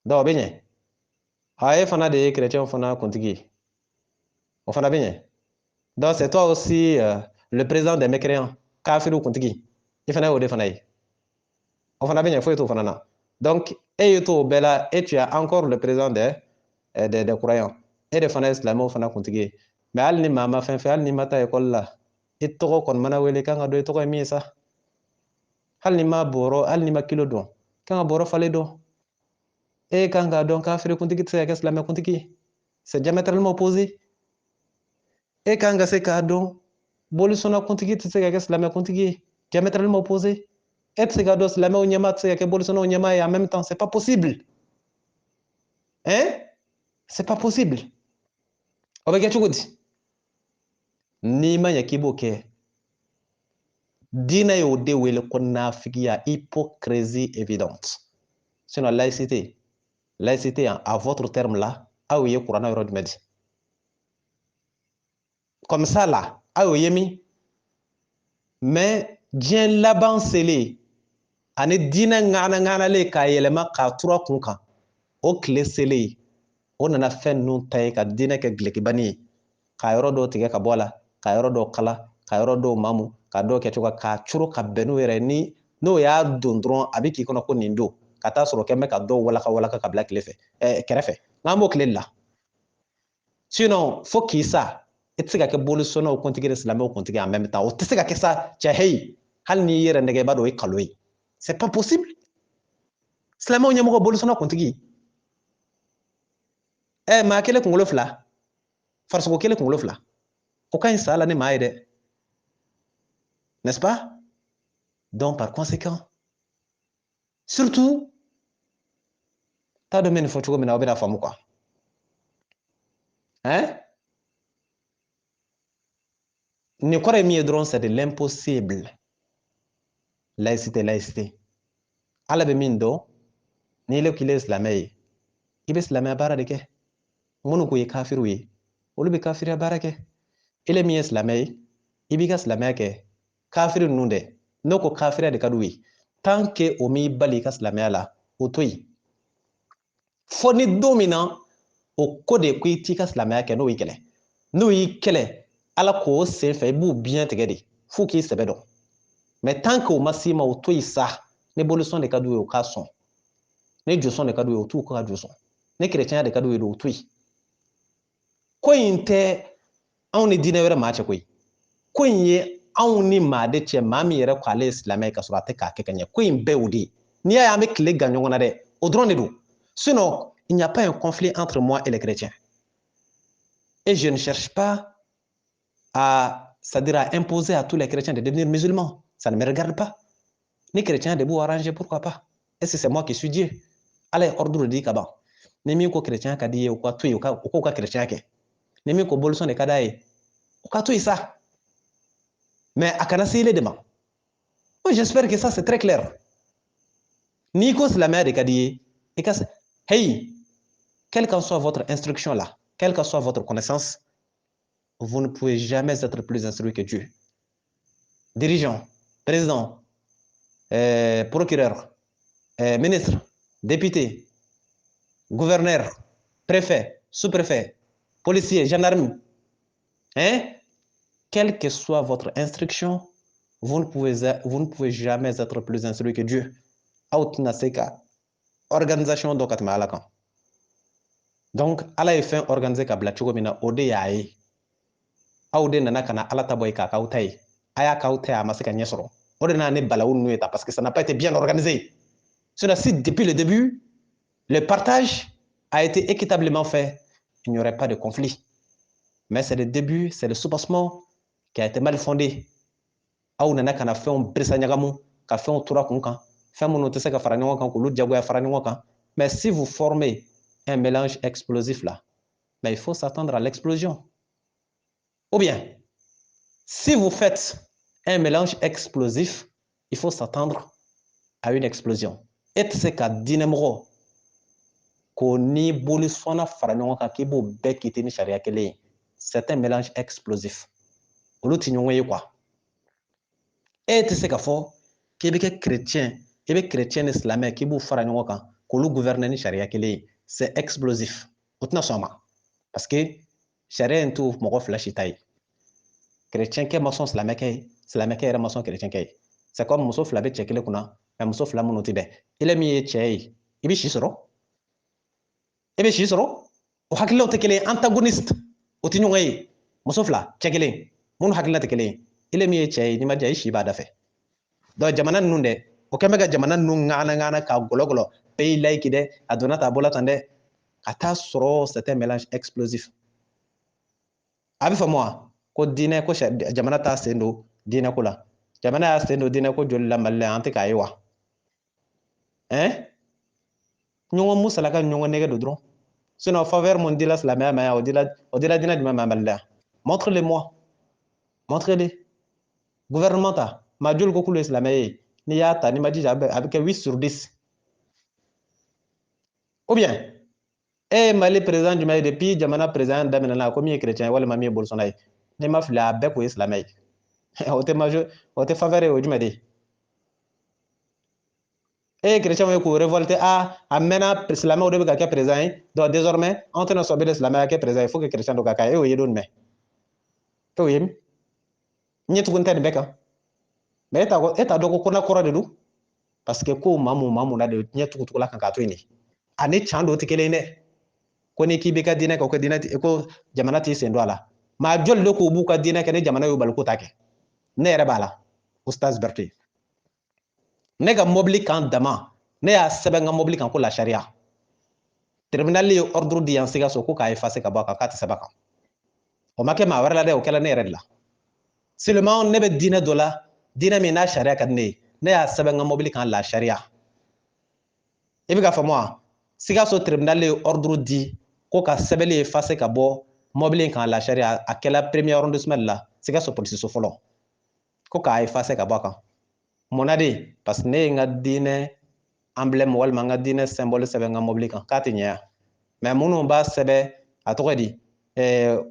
donc o bɛ ɲɛ e fana de ye kerecɛnw fana kuntigi ye o fana bɛ ɲɛ donc c'est toi aussi le président des mécréants kafiriw kuntigi i fana ye o de fana ye o fana bɛ ɲɛ foyi t'o fana na donc e ye to o bɛɛ la et tu as encore le président des croyants e de fana ye silamɛw fana kuntigi ye mais hali ni maa ma fɛn fɛn hali ni ma taa ekɔli la i tɔgɔ kɔni mana wele kan ka dɔn i tɔgɔ ye min ye sa hali ni ma bɔrɔ hali ni ma kilo dɔn kan ka bɔrɔ falen dɔn e kan ka dɔn kafiri kuntigi tɛ se ka kɛ silamɛ kuntigi ye c'est diamétralement opposé e kan ka se k'a dɔn bolisɔnna kuntigi tɛ se ka kɛ silamɛ kuntigi ye diamétralement opposé e tɛ se ka dɔn silamɛw ɲɛmaa tɛ se ka kɛ bolisɔnnaw ɲɛmaa ye en même temps c'est pas possible hein c'est pas possible o bɛ kɛ cogo di n'i ma ɲɛ k'i b'o kɛ diinɛ y'o de wele ko naafigiya hypocrisie évidente sinon laïcité à votre terme là aw ye kuranna yɔrɔ jumɛn di comme ça là aw y'o ye min mais diɲɛ laban selen ani diinɛ ŋanaŋanalen k'a yɛlɛma k'a tura kun kan o tile selen o nana fɛn ninnu ta ye ka diinɛ kɛ gilekibani ye k'a yɔrɔ dɔw tigɛ ka bɔ a la k'a yɔrɔ dɔw kala ka yɔrɔ dɔw mamu ka dɔw kɛ cogo k'a curu ka bɛn n'o yɛrɛ ni n'o y'a don dɔrɔn a bɛ k'i kɔnɔ ko nin don ka taa sɔrɔ kɛ bɛ ka dɔw walaka ka bila kɛrɛfɛ n'an b'o tile la sinon fo k'i sa i tɛ se ka kɛ bolisɔnnaw kuntigi ni silamɛw kuntigi en même temps o tɛ se ka kɛ sa cɛ heyi hali n'i yɛrɛ nɛgɛ i b'a dɔn o ye kalo ye c'est pas possible silamɛw ɲɛmɔgɔ bolisɔnna kuntigi maa kelen kunkolo fila farisogo kelen kunkolo fila o ka ɲi sa la ni maa ye dɛ n'est-ce pas donc par conséquent surtout t'a dɔn n bɛ nin fɔ cogo min na aw bɛna faamu quoi hein nin kɔrɔ ye min ye dɔrɔn c'est de l'impossible laïcité ala bɛ min dɔn n'i le k'i ye silamɛ ye i bɛ silamɛya baara de kɛ minnu ko ye kafiriw ye olu bɛ kafiriya baara kɛ ele min ye silamɛ ye i b'i ka silamɛya kɛ kafiri ninnu dɛ n'o ko kafiriya de ka d'u ye tant que o m'i bali i ka silamɛya la o to yen fo ni don min na o ko de ko i t'i ka silamɛya kɛ n'o y'i kɛlɛ n'o y'i kɛlɛ ala k'o sen fɛ i b'u biɲɛ tigɛ de f'u k'i sɛbɛ dɔn mais tant que o ma s'i ma o to yen sa ni bolisɔn de ka d'u ye o k'a sɔn ni jɔsɔn de ka d'u ye o t'u ka jɔ sɔn ni kerecɛnya de ka d'u ye o to yen ko in tɛ anw ni diinɛ wɛrɛ maa cɛ koyi ko in ye anw ni maa de cɛ maa min yɛrɛ ko ale ye silamɛ ye ka sɔrɔ a tɛ k'a kɛ ka ɲɛ ko in bɛɛ o de ye n'i y'a ye an bɛ tile gan ɲɔgɔn na dɛ o dɔrɔn de don sinon il n'y a pas un conflit entre moi et les chrétiens et je ne cherche pas à c'est-à-dire à imposer à tous les chrétiens de devenir musulmans ça ne me regarde pas ni chrétien de b'o arranger pourquoi pas est-ce que c'est moi qui suis Dieu ala ye ordre di ka ban ni min ko chrétien ka di ye o ka to yen o k'o ka chrétien kɛ ni min ko bolisɔn de ka d'a ye o ka to yen sa mais a kana se ele de ma moi j'espère que ça c'est très clair n'i ko silamɛya de ka di ye i ka hey quelle qu'en soit votre instruction là quelle que soit votre connaissance vous ne pouvez jamais être plus instruit que Dieu dirigeant président procureur ministre député gouverneur préfet sous-préfet policier gendarme hein quelle que soit votre instruction vous ne pouvez jamais être plus instruit que Dieu aw tɛna se ka organisation dɔ ka tɛmɛ ala kan donc ala ye fɛn organiser ka bila cogo min na o de y'a ye aw de nana ka na ala ta bɔ yen k'a k'aw ta ye a y'a k'aw ta ye a ma se ka ɲɛ sɔrɔ o de nana ni balawu ninnu ye ta parce que ça n'a pas été bien organisé sinon si depuis le début le partage a été équitablement fait il n'y aurait pas de conflit mais c'est le début c'est le soubassement qui a été mal fondé aw nana kana fɛnw birisa ɲagamu ka fɛnw tura kun kan fɛn minnu tɛ se ka fara ɲɔgɔn kan k'olu jagoya fara ɲɔgɔn kan mais si vous formez un mélange explosif là mais il faut s'attendre à l'explosion. Ou bien si vous faites un mélange explosif il faut s'attendre à une explosion. Et tɛ se ka diinɛmɔgɔ ko ni boli sɔnna fara ɲɔgɔn kan k'i b'o bɛɛ kiti ni sariya kelen ye c'est un mélange explosif. Olu tɛ ɲɔgɔn ye quoi. E tɛ se ka fɔ k'i bɛ kɛ chrétien i bɛ chrétien ni silamɛ k'i b'u fara ɲɔgɔn kan k'olu gouverner ni sariya kelen ye c'est explosif. O tɛna sɔn a ma parce que sariya in t'o mɔgɔ fila si ta ye. Chrétien kɛ ma sɔn silamɛkɛ ye silamɛkɛ yɛrɛ ma sɔn chrétien kɛ ye. C'est comme muso fila bɛ cɛ kelen kunna mais muso fila minnu tɛ bɛn. Ile min ye cɛ ye i bɛ si sɔrɔ i bɛ si sɔrɔ o hakililaw tɛ kelen ye antagoniste o tɛ ɲɔgɔn ye muso fila cɛ kelen minnu hakilila tɛ kelen ye ile min ye cɛ ye n'i ma diya i si b'a da fɛ donc jamana ninnu dɛ o kɛn bɛ ka jamana ninnu ŋana ka gɔlɔgɔlɔ pays laïque dɛ a donna tan a bɔra tan dɛ ka taa sɔrɔ c'est un mélange explosif a bɛ faamu wa ko diinɛ ko jamana t'a sen don diinɛ ko la jamana y'a sen don diinɛ ko joli la Mali la an tɛ k'a ye wa ɲɔgɔn musalaka ɲɔgɔn nɛgɛ don dɔrɔn sinon faveur mun dila silamɛya ma yan o dila diinɛ jumɛn ma Mali la montre-le-moi montre-le gouvernement ta maa joli ko k'olu ye silamɛ ye n'i y'a ta n'i ma jija a bɛ kɛ 8/10 ou bien Mali président jumɛn ye depuis jamana président daminɛna ko min ye chrétien ye walima min ye bolisɔnna ye n'i ma fili a bɛɛ kun ye silamɛ ye o tɛ faveur ye o jumɛn de ye chrétien ye k'o révolter a mɛnna silamɛw de bɛ ka kɛ président ye donc désormais anw tɛna sɔn bilen silamɛya kɛ président il faut que chrétien dɔ ka k'a ye e y'o ye don jumɛn e y'o ye min ɲɛ tugun tɛ nin bɛɛ kan mais e t'a dɔn ko kɔnɔ kɔrɔ de don parce que ko maa mun na de ɲɛ tugutugula kan k'a to yen de ani can dɔ tɛ kelen ye dɛ ko ni k'i bɛ ka diinɛ kɛ ko jamana t'i sen don a la maa joli de k'u b'u ka diinɛ kɛ ni jamana y'u bali ko t'a kɛ ne yɛrɛ b'a la Ustaz Berete ne ka mobili kan dama ne y'a sɛbɛn n ka mobili kan ko la charia tribunal ye ordre di yan Sikaso ko k'a effacer ka bɔ a kan k'a tɛ sɛbɛn a kan o ma kɛ maa wɛrɛ la dɛ o kɛla ne yɛrɛ de la seulement ne bɛ diinɛ dɔ la diinɛ min n'a sariya ka di ne ye ne y'a sɛbɛn n ka mobili kan la charia i bɛ ka faamu wa Sikaso tribunal ye ordre di ko ka sɛbɛnni effacer ka bɔ mobili in kan la charia a kɛla premier arrondissement de la Sikaso police so fɔlɔ ko k'a effacer ka bɔ a kan mun na de parce que ne ye n ka diinɛ emblème walima n ka diinɛ symbole sɛbɛn n ka mobili kan k'a tɛ ɲɛ yan mais minnu b'a sɛbɛn a tɔgɔ di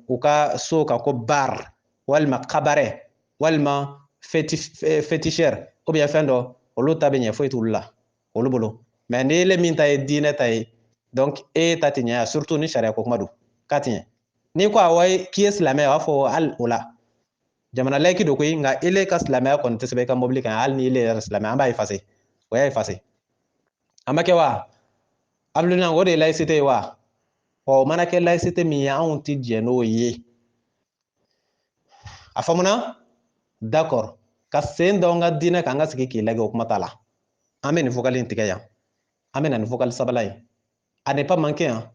u ka so kan ko bar walima cabaret walima féticheur ou bien fɛn dɔ olu ta bɛ ɲɛ foyi t'olu la olu bolo mais ni ele min ta ye diinɛ ta ye donc e ta tɛ ɲɛ yan surtout ni sariya ko kuma don k'a tɛ ɲɛ n'i ko awɔ k'i ye silamɛ ye a b'a fɔ hali o la jamana laïque don koyi nka ele ka silamɛya kɔni tɛ sɛbɛn i ka mobili kan hali ni ele yɛrɛ silamɛ an b'a effacer o y'a effacer a ma kɛ wa Abdulayi o de ye laïcité ye wa o mana kɛ laïcité min ye anw tɛ jɛn n'o ye a faamuna d'accord ka sen da n ka diinɛ kan an ka sigi k'i lajɛ o kuma t'a la an bɛ nin vocal in tigɛ yan an bɛ na nin vocal sabanan ye a n'est pas manqué yan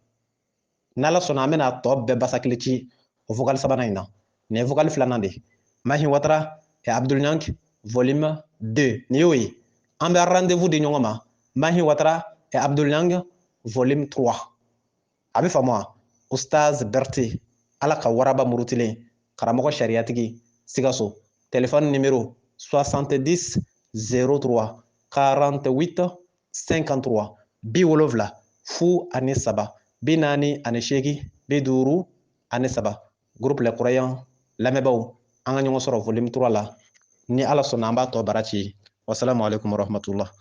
n'Ala sɔnna an bɛna tɔ bɛɛ basakili ci o vocal sabanan in na nin ye vocal filanan de ye Mahi Watara et Abdul Niang volume 2 nin y'o ye an bɛ rendez-vous di ɲɔgɔn ma Mahi Watara et Abdul Niang volume 3 a bɛ faamu wa Ustaz Berete Ala ka waraba murutilen karamɔgɔ sariyatigi Sikaso téléphone numéro 70 03 48 53 70 03 48 53 groupe Les Croyants lamɛnbaaw an ka ɲɔgɔn sɔrɔ volume 3 la ni Ala sɔnna an b'a tɔ baara ci wassalamu alaikum warahmatullah